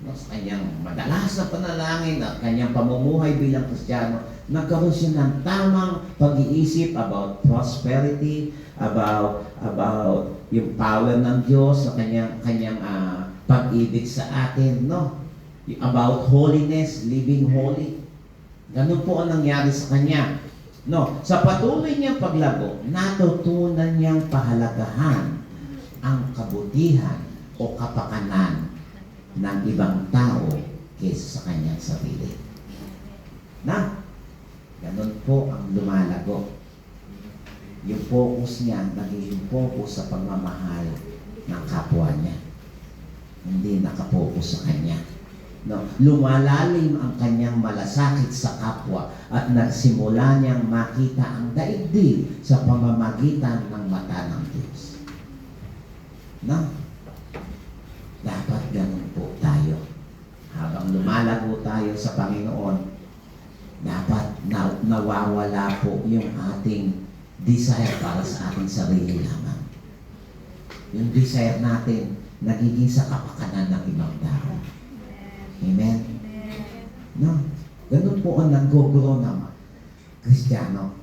No? Sa kanyang madalas na panalangin at kanyang pamumuhay bilang Kristiyano, nagkaroon siya ng tamang pag-iisip about prosperity, about yung power ng Diyos sa kanyang pag-ibig sa atin, no? About holiness, living holy. Ganun po ang nangyari sa kanya. No, sa patuloy niyang paglago, natutunan niyang pahalagahan ang kabutihan o kapakanan ng ibang tao kaysa sa kanyang sarili. Na, ganun po ang lumalago. Yung focus niya, naging focus sa pagmamahal ng kapwa niya. Hindi nakapokus sa kanya. No, lumalalim ang kanyang malasakit sa kapwa at nagsimula niyang makita ang daigdig sa pamamagitan ng mata ng Diyos. No? Dapat ganun po tayo. Habang lumalago tayo sa Panginoon, dapat nawawala po yung ating desire para sa ating sarili lamang. Yung desire natin nagiging sa kapakanan ng ibang tao. Amen? No? Ganun po ang nag-grow ng Kristiyano.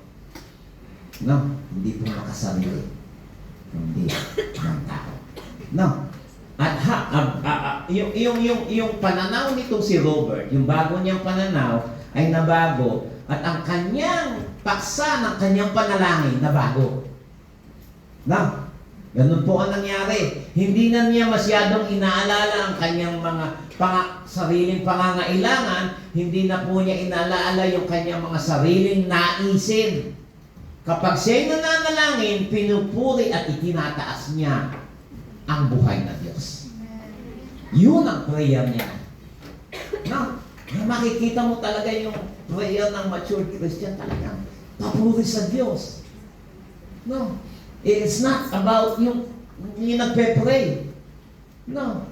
No? Hindi po makasarili. Hindi ng tao. No? At yung pananaw nitong si Robert, yung bago niyang pananaw ay nabago at ang kanyang paksa ng kanyang panalangin nabago. No? Ganun po ang nangyari. Hindi na niya masyadong inaalala ang kanyang mga sariling pangangailangan. Hindi na po niya inaalala yung kanyang mga sariling naisin. Kapag siya'y nananalangin, pinupuri at itinataas niya ang buhay na Diyos. Yun ang prayer niya. No? Kaya makikita mo talaga yung prayer ng matured Christian talaga. Papuri sa Diyos. No. It's not about yung nagpe-pray. No.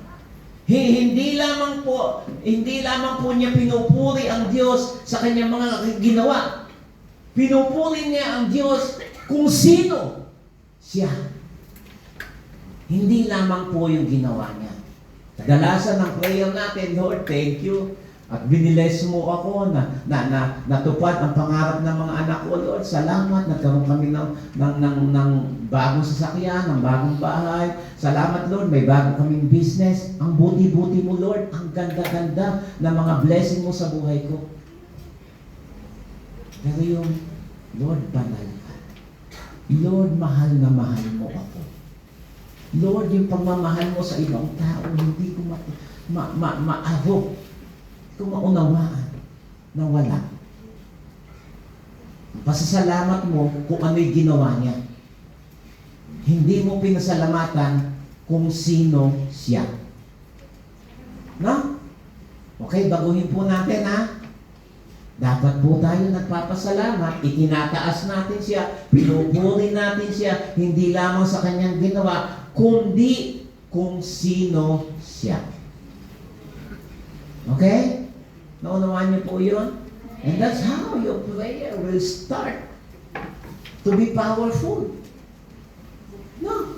Hindi lamang po niya pinupuri ang Diyos sa kanyang mga ginawa. Pinupuri niya ang Diyos kung sino siya. Hindi lamang po yung ginawa niya. Kadalasan ng prayer natin, Lord, thank you. At biniles mo ako na natupad ang pangarap ng mga anak ko, Lord. Salamat, nagkaroon kami ng bagong sasakyan, ng bagong bahay. Salamat, Lord, may bago kaming business. Ang buti-buti mo, Lord. Ang ganda-ganda ng mga blessing mo sa buhay ko. Pero yung, Lord, banal ka. Lord, mahal na mahal mo ako. Lord, yung pagmamahal mo sa ibang tao, hindi ko maarok. Kung maunawaan na wala. Pasasalamat mo kung ano'y ginawa niya. Hindi mo pinasalamatan kung sino siya. No? Okay, baguhin po natin ha. Dapat po tayo nagpapasalamat, itinataas natin siya, pinupuri natin siya, hindi lamang sa kanyang ginawa, kundi kung sino siya. Okay? Naunawaan niyo po yun? And that's how your prayer will start to be powerful. No.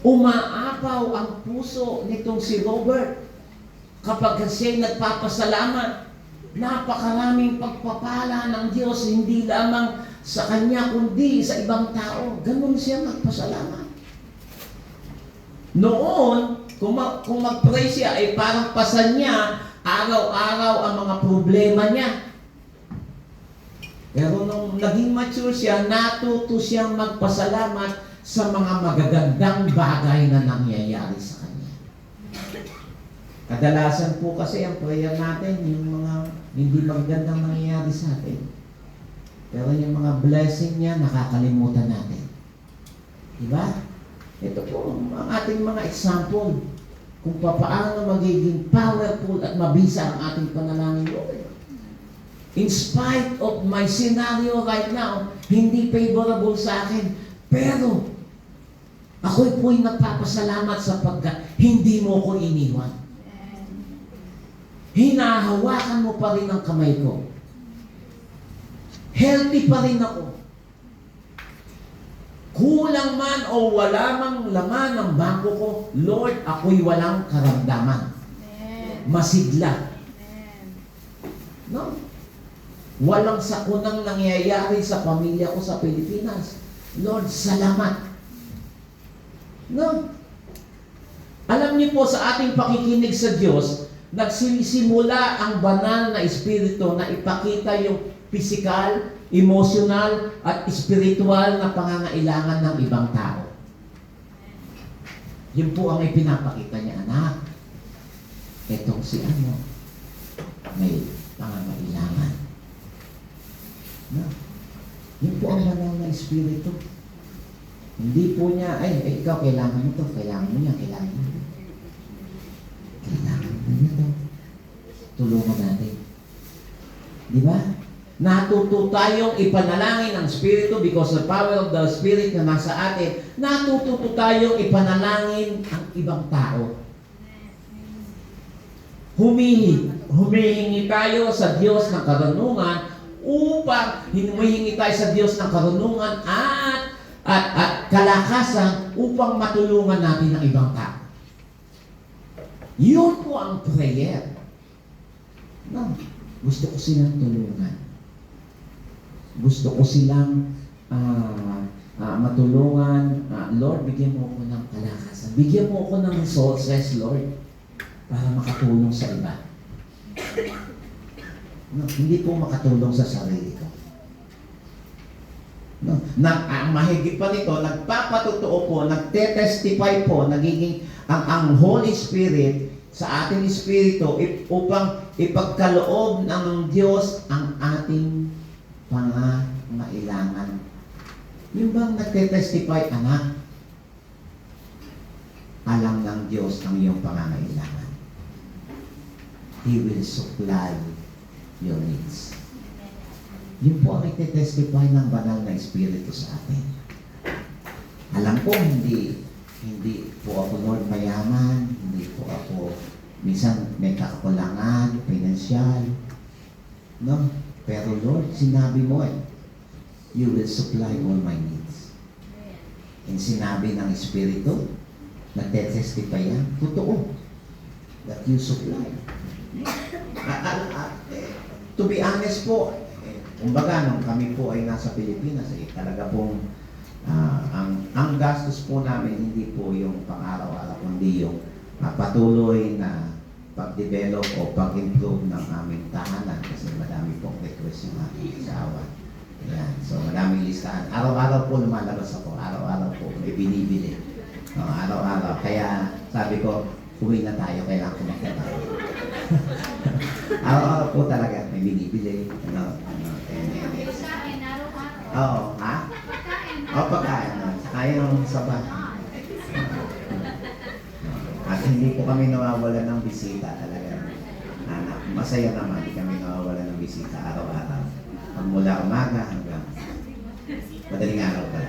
Umaapaw ang puso nitong si Robert kapag siya'y nagpapasalamat. Napakaraming pagpapala ng Diyos, hindi lamang sa kanya, kundi sa ibang tao. Ganun siya magpasalamat. Noon, kung mag-pray siya, ay parang pasan niya araw-araw ang mga problema niya. Pero nung naging mature siya, natuto siyang magpasalamat sa mga magagandang bagay na nangyayari sa kanya. Kadalasan po kasi ang prayer natin, yung mga hindi magagandang nangyayari sa atin. Pero yung mga blessing niya, nakakalimutan natin. Diba? Ito po ang ating mga example kung paano magiging powerful at mabisa ang ating panalangin, Lord. In spite of my scenario right now, hindi favorable sa akin, pero ako'y po'y nagpapasalamat sapagkat hindi mo ko iniwan. Hinahawakan mo pa rin ang kamay ko. Healthy pa rin ako. Kulang man o wala mang laman ng bangko ko, Lord, ako'y walang karamdaman. Masigla. No? Walang sakunang nangyayari sa pamilya ko sa Pilipinas. Lord, salamat. No? Alam niyo po, sa ating pakikinig sa Diyos, nagsisimula ang banal na espiritu na ipakita yung physical, emotional, at spiritual na pangangailangan ng ibang tao. Yun po ang ipinapakita niya, anak. Itong si ano, may pangangailangan. No? Yun po ang banal na espiritu. Hindi po niya, ay ikaw, kailangan mo ito, kailangan mo niya, kailangan mo ito. Kailangan mo ito. Tulungan natin. Di ba? Natuto tayong ipanalangin ang Espiritu because the power of the Spirit na nasa atin. Natuto tayong ipanalangin ang ibang tao. Humihingi tayo sa Diyos ng karunungan upang humihingi tayo sa Diyos ng karunungan at kalakasan upang matulungan natin ang ibang tao. Yun po ang prayer. No, gusto ko silang tulungan. Gusto ko silang matulungan. Lord, bigyan mo ako ng kalakasan. Bigyan mo ako ng resources, Lord, para makatulong sa iba. No, hindi po makatulong sa sarili ko. No, mahigit pa nito, nagpapatotoo po, nagte-testify po, nagiging ang Holy Spirit sa ating espiritu upang ipagkaloob ng Diyos ang ating pangangailangan. Yung bang nagte-testify, anak, alam ng Diyos ang iyong pangangailangan. He will supply your needs. Yun po ang iti-testify ng banal na Espiritu sa atin. Alam ko, hindi po ako, Lord, mayaman, hindi po ako, minsan may kakulangan, pinansyal. No? Pero Lord, sinabi mo you will supply all my needs. And sinabi ng Espiritu, nagte-testify yan, totoo, that you supply. To be honest po, kumbaga, nung kami po ay nasa Pilipinas, talaga pong ang gastos po namin hindi po yung pang-araw-araw, kundi yung patuloy na pag-develop o pag-improve ng aming tahanan kasi madami pong request yung aking asawa. Ayan. So, madaming listahan. Araw-araw po lumalabas ako. Araw-araw po may binibili. Araw-araw. Kaya sabi ko, uwi na tayo, kailangan ko magkatayo. Araw-araw po talaga may binibili. Oo, ha? O, pagkain. Saka yung sabah. At hindi po kami nawawala ng bisita talaga. Masaya naman, hindi kami nawawala ng bisita araw-araw. Mula umaga hanggang madaling araw pa.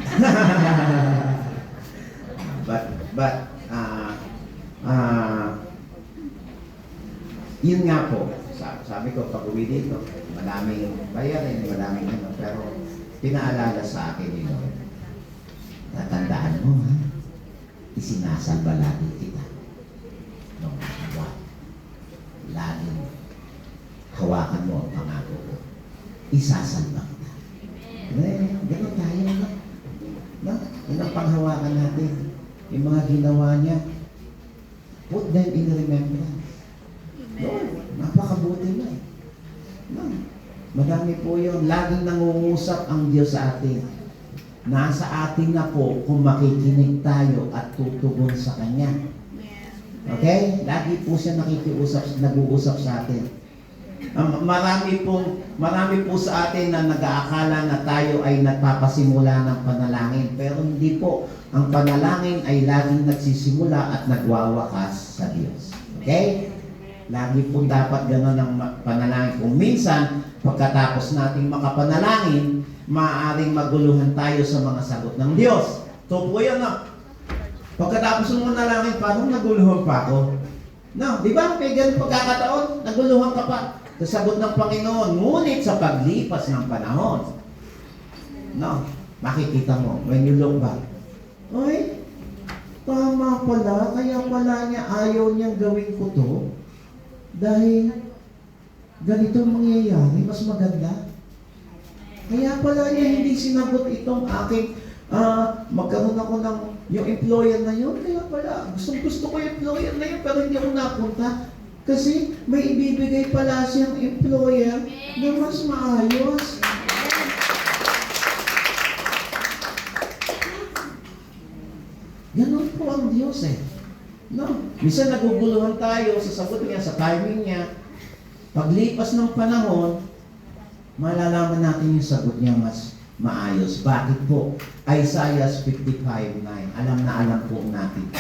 Yun nga po, sabi ko, pag uwi dito, maraming bayarin, maraming ano, pero pinaalala sa akin yun, tatandaan mo ha, isinasalba lagi kita. No, what? Laging hawakan mo ang pangako ko. Isasalba kita. Ganun tayo na. No? Yun ang panghawakan natin. Yung mga ginawa niya, put them in remembrance. Lord, napakabuti na eh. No? Madami po yun. Laging nangungusap ang Diyos sa atin. Nasa atin na po kung makikinig tayo at tutugon sa Kanya. Okay? Lagi po siya nag-uusap sa atin. Marami po sa atin na nag-aakala na tayo ay nagpapasimula ng panalangin. Pero hindi po. Ang panalangin ay laging nagsisimula at nagwawakas sa Diyos. Okay? Lagi po dapat gano'n ang panalangin. Kung minsan, pagkatapos nating makapanalangin, maaaring maguluhan tayo sa mga sagot ng Diyos. So po yan na. Pagkatapos mo manalangin, parang naguluhan pa ako. No, di ba? May ganun pagkakataon, naguluhan ka pa sa sagot ng Panginoon. Ngunit sa paglipas ng panahon, no, makikita mo, when you look back, ay, tama pala, kaya pala niya ayaw niyang gawin ko to. Dahil ganito mangyayari, mas maganda. Kaya pala niya hindi sinagot itong aking magkaroon ako ng yung employer na yun. Kaya pala, gusto ko yung employer na yun, pero hindi ako napunta. Kasi may ibibigay pala siyang employer na mas maayos. Ganon po ang Diyos eh. No. Minsan naguguluhan tayo sa sagot niya, sa timing niya. Paglipas ng panahon, malalaman natin yung sagot niya mas maayos. Bakit po? Isaiah 55:9. Alam po natin.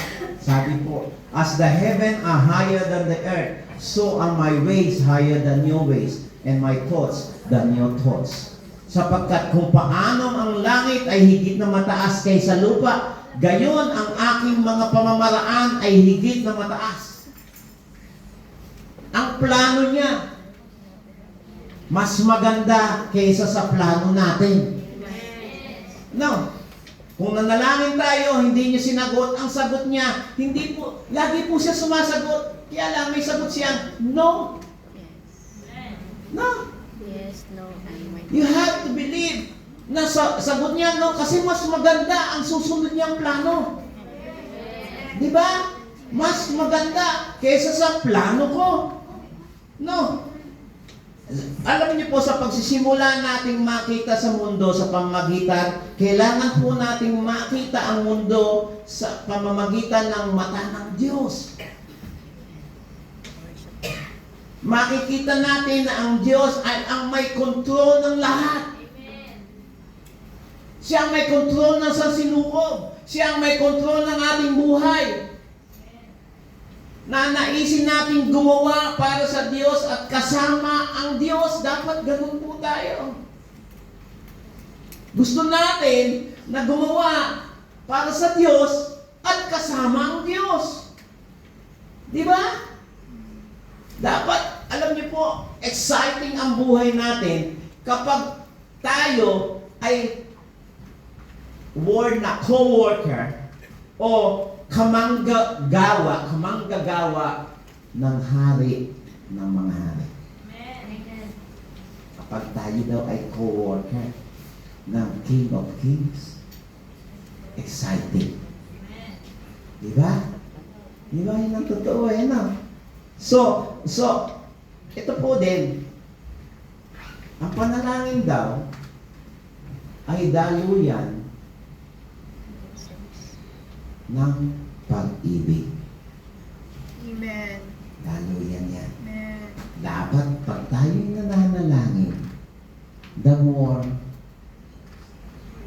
Sabi po, as the heaven are higher than the earth, so are my ways higher than your ways, and my thoughts than your thoughts. Sapagkat kung paano ang langit ay higit na mataas kaysa lupa, gayon ang aking mga pamamaraan ay higit na mataas. Ang plano niya, mas maganda kaysa sa plano natin. No. Kung nanalangin tayo, hindi niya sinagot, ang sagot niya, hindi po, lagi po siya sumasagot. Kaya lang may sagot siya, no. No. Yes, no, You have to believe na sagot niya, no, kasi mas maganda ang susunod niyang plano. Di ba? Mas maganda kaysa sa plano ko. No. Alam niyo po, sa pagsisimula nating makita sa mundo sa pamamagitan, kailangan po nating makita ang mundo sa pamamagitan ng mata ng Diyos. Makikita natin na ang Diyos ay ang may kontrol ng lahat. Siya ang may kontrol ng sansinukob. Siya ang may kontrol ng ating buhay. na naisin natin gumawa para sa Diyos at kasama ang Diyos. Dapat ganun po tayo. Gusto natin na gumawa para sa Diyos at kasama ang Diyos. Di ba? Dapat, alam niyo po, exciting ang buhay natin kapag tayo ay co-worker o kamanggagawa ng hari ng mga hari. Kapag tayo daw ay co-worker ng King of Kings, exciting. Di ba? Di ba? Yun ang totoo, eh, no? So, ito po din, ang panalangin daw ay daluyan ng pag-ibig. Amen. Daluyan yan. Amen. Dapat pag tayo'y nananalangin, the more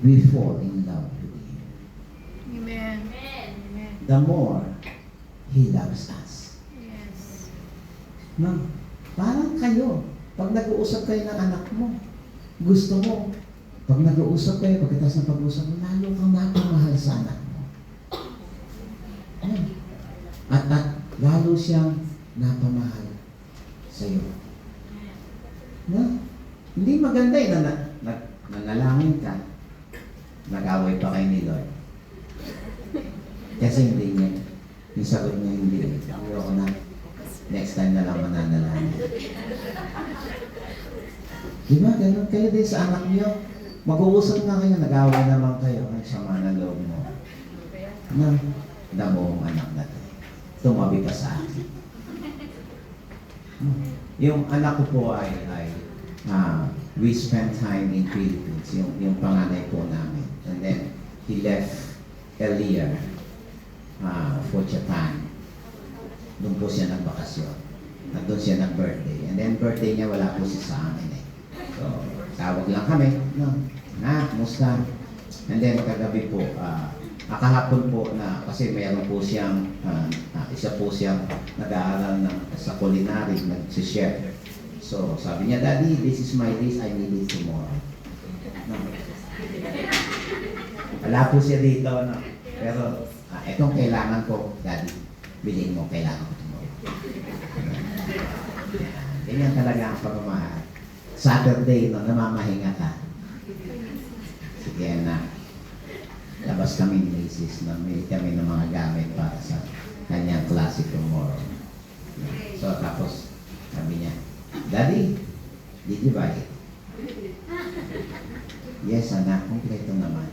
we fall in love with Him. Amen. Amen. The more He loves us. Yes. No? Parang kayo, pag nag-uusap kayo ng anak mo, gusto mo, pag nag-uusap kayo, pagkatapos ng pag-uusap mo, lalo kang napamahal sa anak mo. Ayan. At lalo siyang napamahal sa iyo. No? Hindi maganda eh na nanalangin ka, nag-away pa kayo ni Lord. Kasi hindi niya. Yung sagot niya hindi. Ayoko na. Next time na lang mananalangin. Di ba? Ganun kayo din sa anak niyo. Mag-uusap na kayo, nag-away naman kayo. Ang sama ng loob mo. Na, damo ang anak natin. Tumabi ka sa akin. Yung anak ko po ay we spent time in Philippines. Yung panganay po namin. And then, he left earlier for Japan. Doon po siya nagbakasyon. At doon siya nag-birthday. And then, birthday niya, wala po siya sa amin eh. So, tawag lang kami. No? Musta? And then, kagabi po, kahapon po na, kasi mayroon po siyang, isa po siyang nag-aaral sa culinary, nag-chef. So, sabi niya, Daddy, this is my dish, I need it tomorrow. No? Wala po siya dito, no? Pero, itong kailangan ko, Daddy, bilhin mo, kailangan ko tomorrow. Ganyan talaga ang pagmamahal. Saturday, no, namamahinga ka. Sige na. Labas kami ni Macy's, namili kami ng mga gamit para sa kanyang klase tomorrow. So, tapos, sabi niya, Daddy, did you buy it? Yes, anak, kompleto naman.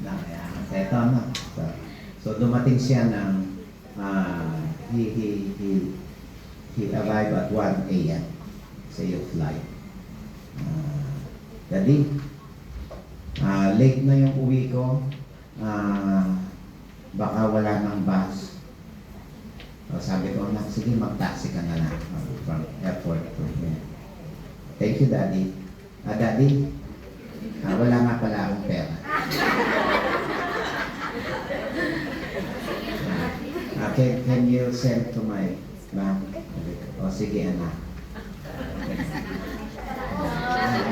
Kompleto na. So, dumating siya ng, he arrived at 1 a.m. sa your flight. Daddy, late na yung uwi ko. Baka wala ng bus. So, sabi ko, anak, sige, mag-taxi ka na lang from airport to here. Thank you, Daddy. Daddy, wala nga pala akong pera. Can you send to my mom? O, sige, anak.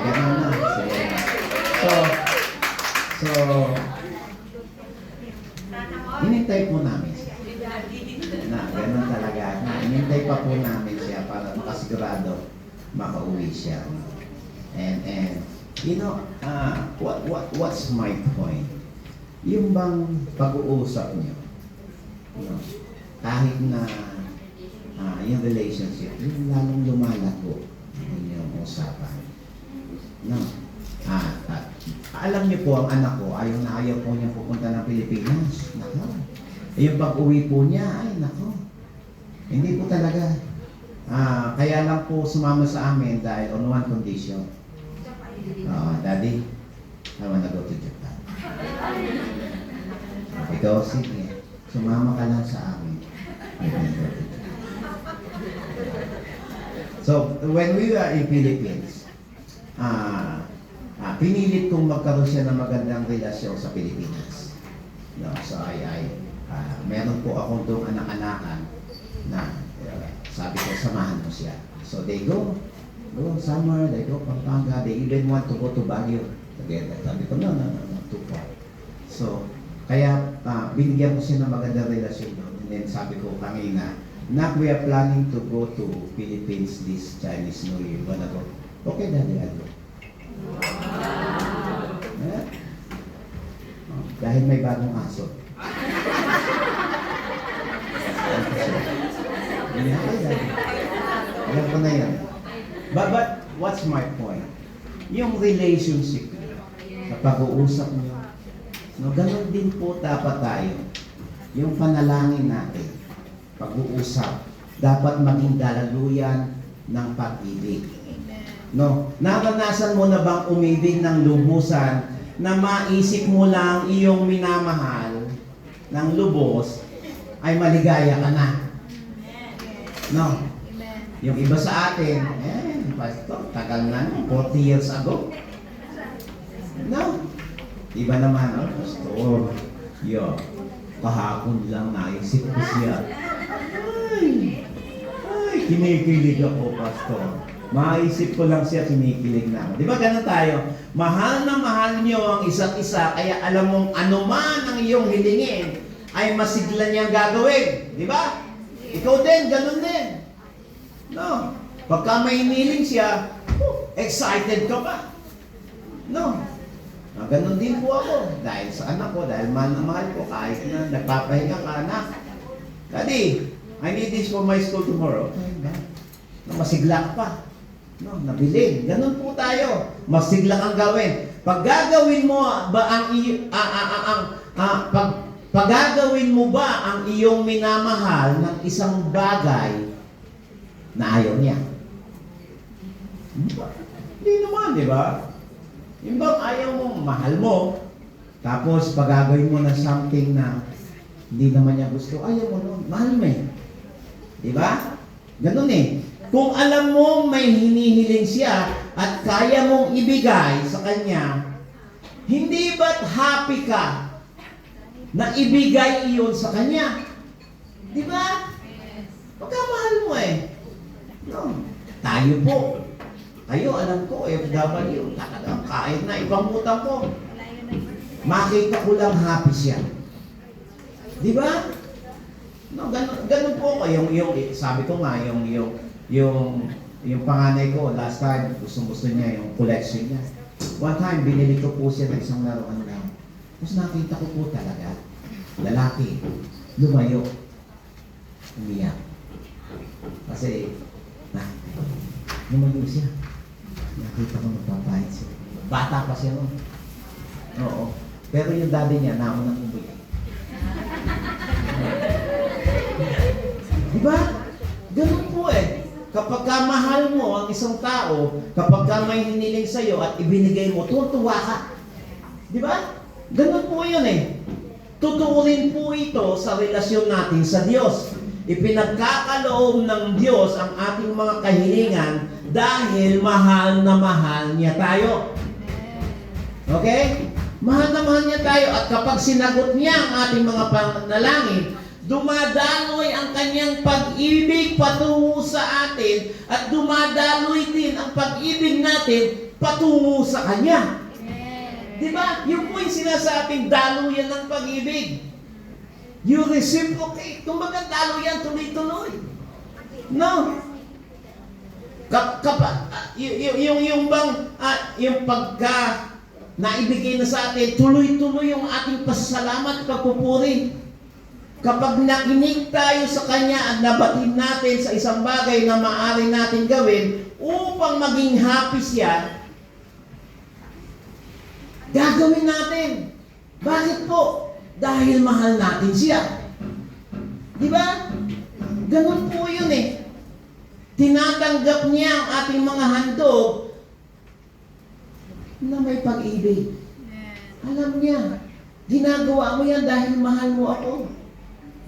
Ganun na. Sige. So, inintay po namin siya. Ganun talaga. Inintay pa po namin siya para makasigurado makauwi siya. And you know, what's my point? Yung bang pag-uusap niyo, you know, kahit na yung relationship, yung lalong lumalago yung usapan. No? Alam niyo po, ang anak ko, ayaw na ayaw po niya pupunta ng Pilipinas. Nako. Yung pag-uwi po niya, ay nako. Hindi po talaga. Kaya lang po sumama sa amin dahil on one condition. Daddy, I wanna go to Japan. Ikaw, sige. Sumama ka lang sa amin. So, when we were in Philippines, pinilit kong magkaroon siya ng magandang relasyon sa Pilipinas. No, so, meron po akong doong anak-anakan na sabi ko, samahan mo siya. So they go somewhere, they go Pampanga, they even want to go to Baguio together. Sabi ko, no, not too far. So, kaya binigyan ko siya ng magandang relasyon doon. And then sabi ko kanina, Nak, we are planning to go to Philippines this Chinese New Year. Gonna go. Okay, Daddy, I'll go. Yeah? Oh, dahil may bagong aso. Alam ko na yan. But what's my point? Yung relationship sa pag-uusap nyo, no, ganun din po dapat tayo. Yung panalangin natin, pag-uusap, dapat maging dalaluyan ng pag-ibig. No, naranasan mo na bang umibig ng lubusan na maisip mo lang iyong minamahal ng lubos ay maligaya ka na? No. Yung iba sa atin, pastor, tagal na, 40 years ago. No. Iba naman, pastor, kahapon lang naisip ko siya. Ay, kinikilig ako, pastor. Maisip ko lang siya, kinikilig na ako. Di ba ganun tayo? Mahal na mahal niyo ang isa't isa, kaya alam mong anuman ang iyong hilingin, ay masigla niyang gagawin. Di ba? Ikaw din, ganun din. No. Pagka may hiniling siya, excited ka pa. No. Ganun din po ako. Dahil sa anak ko, dahil mahal na mahal ko, kahit na nagpapahinga ka, anak. Daddy, I need this for my school tomorrow. No, masigla ka pa. No, nabiling. Ganun po tayo. Masigla kang gawin. Pag gagawin mo ba pagagawin mo ba ang iyong minamahal ng isang bagay na ayaw niya? Hindi naman, di ba? Yung bang ayaw mo, mahal mo, tapos pagagawin mo na something na hindi naman niya gusto, ayaw mo nun, mahal mo eh. Di ba? Ganun eh. Kung alam mo may hinihiling siya at kaya mong ibigay sa kanya, hindi ba't happy ka na ibigay iyon sa kanya? Di ba? Pagkamahal mo eh. No. Tayo po. Kayo, alam ko, FW, talagang kahit na ibang utang ko, makita ko lang happy siya. Di ba? No, ganun po ko. Sabi ko nga, yung panganay ko, last time, gusto niya yung collection niya. One time, binili ko po siya ng isang laruan lang. Tapos nakita ko po talaga, lalaki, lumayo, umiyak. Kasi, lumayo siya. Nakita ko magpapahit siya. Bata pa siya noon. Oo. Pero yung daddy niya, naunang umuwi. Diba? Ganun po eh. Kapag ka mahal mo ang isang tao, kapag ka may hiniling sa'yo at ibinigay mo, tuwa ka. Diba? Ganun po yun eh. Tutuurin po ito sa relasyon natin sa Diyos. Ipinagkakaloob ng Diyos ang ating mga kahilingan dahil mahal na mahal niya tayo. Okay? Mahal na mahal niya tayo at kapag sinagot niya ang ating mga panalangin, dumadaloy ang kanyang pag-ibig patungo sa atin at dumadaloy din ang pag-ibig natin patungo sa Kanya. Di ba? Yung po yung sinasabing daluyan ng pag-ibig. You reciprocate. Kumbaga daluyan tuloy-tuloy. No. Yung pagka naibigay na sa atin, tuloy-tuloy yung ating pasasalamat, pagpupuri. Kapag nakinig tayo sa Kanya at nabatid natin sa isang bagay na maaari natin gawin upang maging happy siya, gagawin natin. Bakit po? Dahil mahal natin siya. Di ba? Ganun po yun eh. Tinatanggap niya ang ating mga handog na may pag-ibig. Alam niya, ginagawa mo yan dahil mahal mo ako.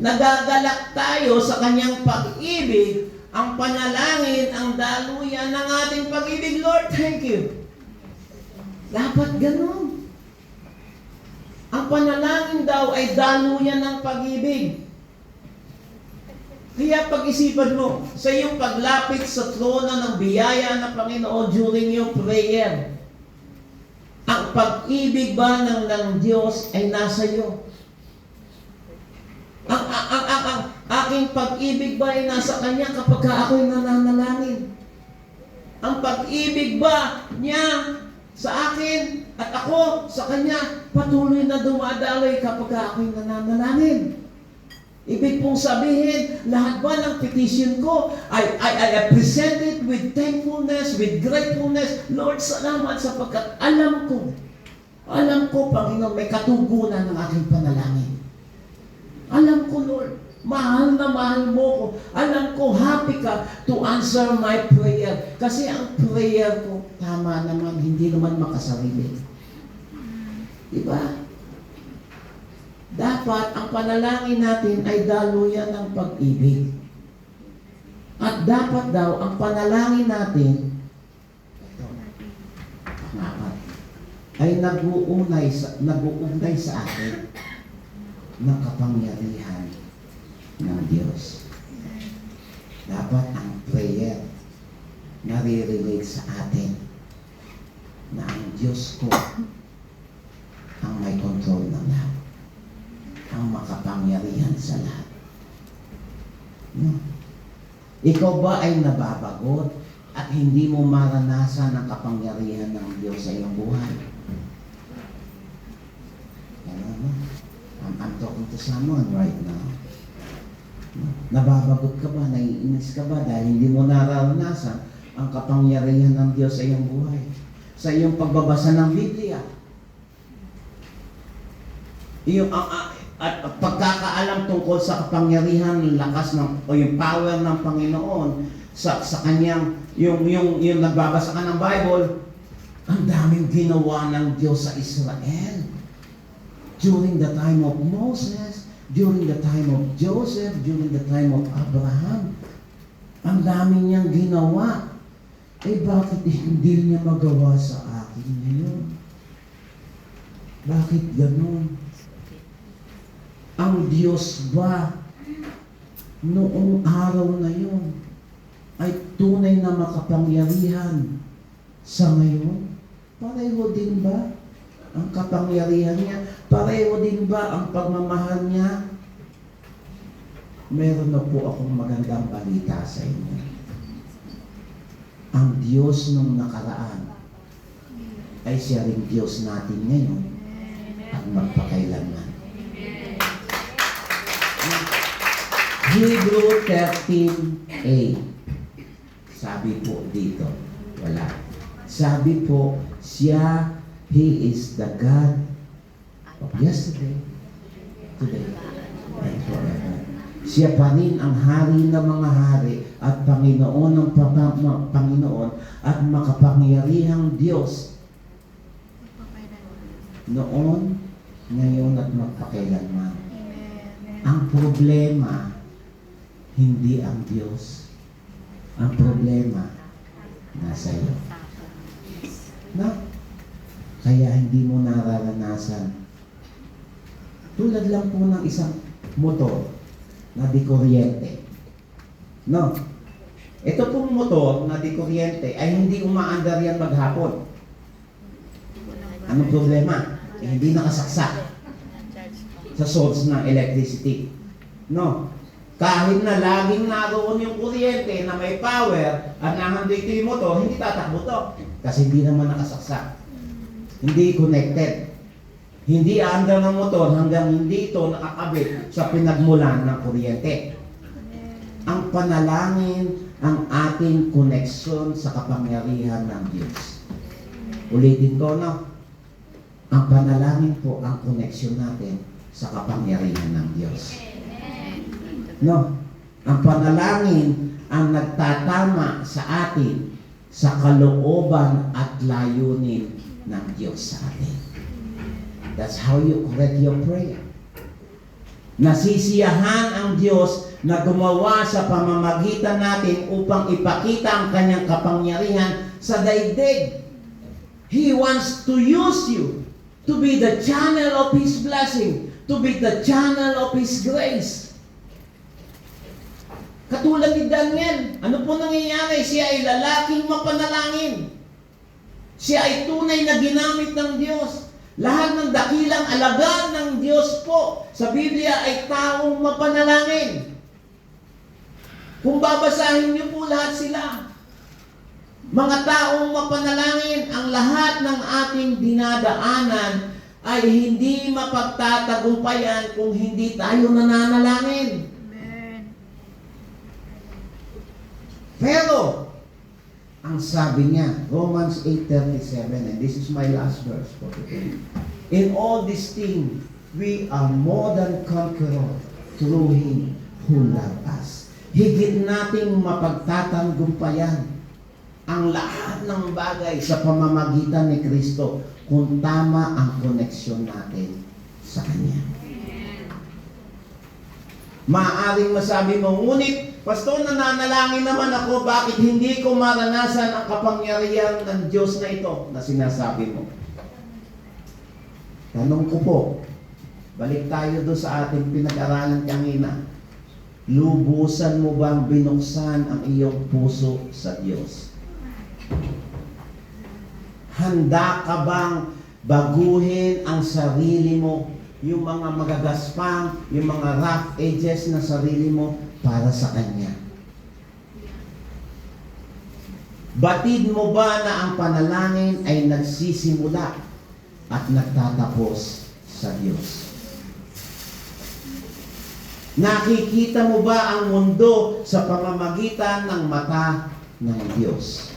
Nagagalak tayo sa kanyang pag-ibig, ang panalangin, ang daluyan ng ating pag-ibig. Lord, thank you. Dapat ganun. Ang panalangin daw ay daluyan ng pag-ibig. Kaya pag-isipan mo, sa iyong paglapit sa trono ng biyaya ng Panginoon during your prayer, ang pag-ibig ba ng Diyos ay nasa iyo? Ang aking pag-ibig ba ay nasa Kanya kapag ako'y nananalangin? Ang pag-ibig ba niya sa akin at ako sa Kanya patuloy na dumadaloy kapag ako'y nananalangin? Ibig pong sabihin, lahat ba ng petition ko, I present it with thankfulness, with gratefulness. Lord, salamat sapagkat alam ko, Panginoon, may katugunan ng aking panalangin. Alam ko, Lord, mahal na mahal mo ko. Alam ko, happy ka to answer my prayer. Kasi ang prayer ko, tama naman, hindi naman makasarili. Diba? Dapat ang panalangin natin ay daluyan ng pag-ibig. At dapat daw ang panalangin natin ay nag-uugnay sa atin ng kapangyarihan ng Diyos. Dapat ang prayer nare-relate sa atin na ang Diyos ko ang may control ng lahat, ang makapangyarihan sa lahat. No? Ikaw ba ay nababagot at hindi mo maranasan ang kapangyarihan ng Diyos sa iyong buhay? I'm talking to someone right now. Nababagot ka ba? Naiinis ka ba dahil hindi mo nararanasan ang kapangyarihan ng Diyos sa iyong buhay? Sa iyong pagbabasa ng Biblia. At pagkakaalam tungkol sa kapangyarihan, lakas ng, o yung power ng Panginoon sa kanyang, yung nagbabasa ka ng Bible, ang daming ginawa ng Diyos sa Israel. During the time of Moses, during the time of Joseph, during the time of Abraham, ang daming niyang ginawa. Eh bakit hindi niya magawa sa akin ngayon? Bakit ganun? Ang Diyos ba noong araw na yun ay tunay na makapangyarihan sa ngayon? Pareho din ba ang kapangyarihan niya? Pareho din ba ang pagmamahal niya? Meron na po akong magandang balita sa inyo. Ang Diyos nung nakaraan ay siya ring Diyos natin ngayon at magpakailanman. Hebrew 13:8. Sabi po dito, wala. Sabi po, siya, He is the God of yesterday, today, and forever. Siya pa rin ang hari ng mga hari at Panginoon ng Panginoon at makapangyarihang Diyos noon, ngayon at magpakailanman. Ang problema, hindi ang Diyos. Ang problema, nasa iyo. No? Kaya hindi mo nararanasan. Tulad lang po ng isang motor na di kuryente. No? Ito pong motor na di kuryente ay hindi umaandar yan maghapon. Anong problema? Eh, hindi nakasaksak sa source ng electricity. No? Kahit na laging naroon yung kuryente na may power at nandito yung motor, hindi tatakbo to. Kasi hindi naman nakasaksak. Hindi connected. Hindi aandar ng motor hanggang hindi ito nakakabit sa pinagmulan ng kuryente. Ang panalangin ang ating connection sa kapangyarihan ng Diyos. Ulitin ko, no? Ang panalangin po ang connection natin sa kapangyarihan ng Diyos. No? Ang panalangin ang nagtatama sa atin sa kalooban at layunin ng Diyos sa atin. That's how you correct your prayer. Nasisiyahan ang Diyos na gumawa sa pamamagitan natin upang ipakita ang kanyang kapangyarihan sa daigdig. He wants to use you to be the channel of His blessing, to be the channel of His grace. Katulad ni Daniel, ano po nangyayari? Siya ay lalaking mapanalangin. Siya ay tunay na ginamit ng Diyos. Lahat ng dakilang alagad ng Diyos po sa Biblia ay taong mapanalangin. Kung babasahin niyo po lahat sila, mga taong mapanalangin, ang lahat ng ating dinadaanan ay hindi mapagtatagumpayan kung hindi tayo nananalangin. Amen. Pero, ang sabi niya, Romans 8:37, and this is my last verse for today. In all these things, we are more than conquerors through Him who loved us. Higit nating mapagtatanggumpayan ang lahat ng bagay sa pamamagitan ni Kristo kung tama ang koneksyon natin sa Kanya. Maaaring masabi mo, ngunit, Pastor, nananalangin naman ako, bakit hindi ko maranasan ang kapangyarihan ng Diyos na ito na sinasabi mo? Tanong ko po, balik tayo doon sa ating pinag-aralan kanina. Lubusan mo bang binuksan ang iyong puso sa Diyos? Handa ka bang baguhin ang sarili mo, yung mga magagaspang, yung mga rough edges na sarili mo para sa Kanya? Batid mo ba na ang panalangin ay nagsisimula at nagtatapos sa Diyos? Nakikita mo ba ang mundo sa pamamagitan ng mata ng Diyos?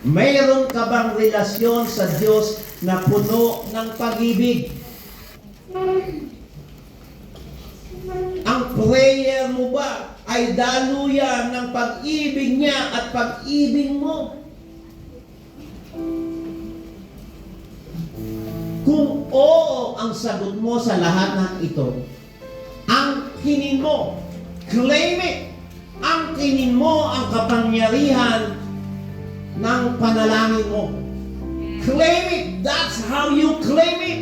Mayroon ka bang relasyon sa Diyos na puno ng pag-ibig? Ang prayer mo ba ay daluyan ng pag-ibig niya at pag-ibig mo? Kung oo ang sagot mo sa lahat ng ito, ang kinin mo, claim it. Ang kinin mo ang kapangyarihan ng panalangin mo. Claim it. That's how you claim it.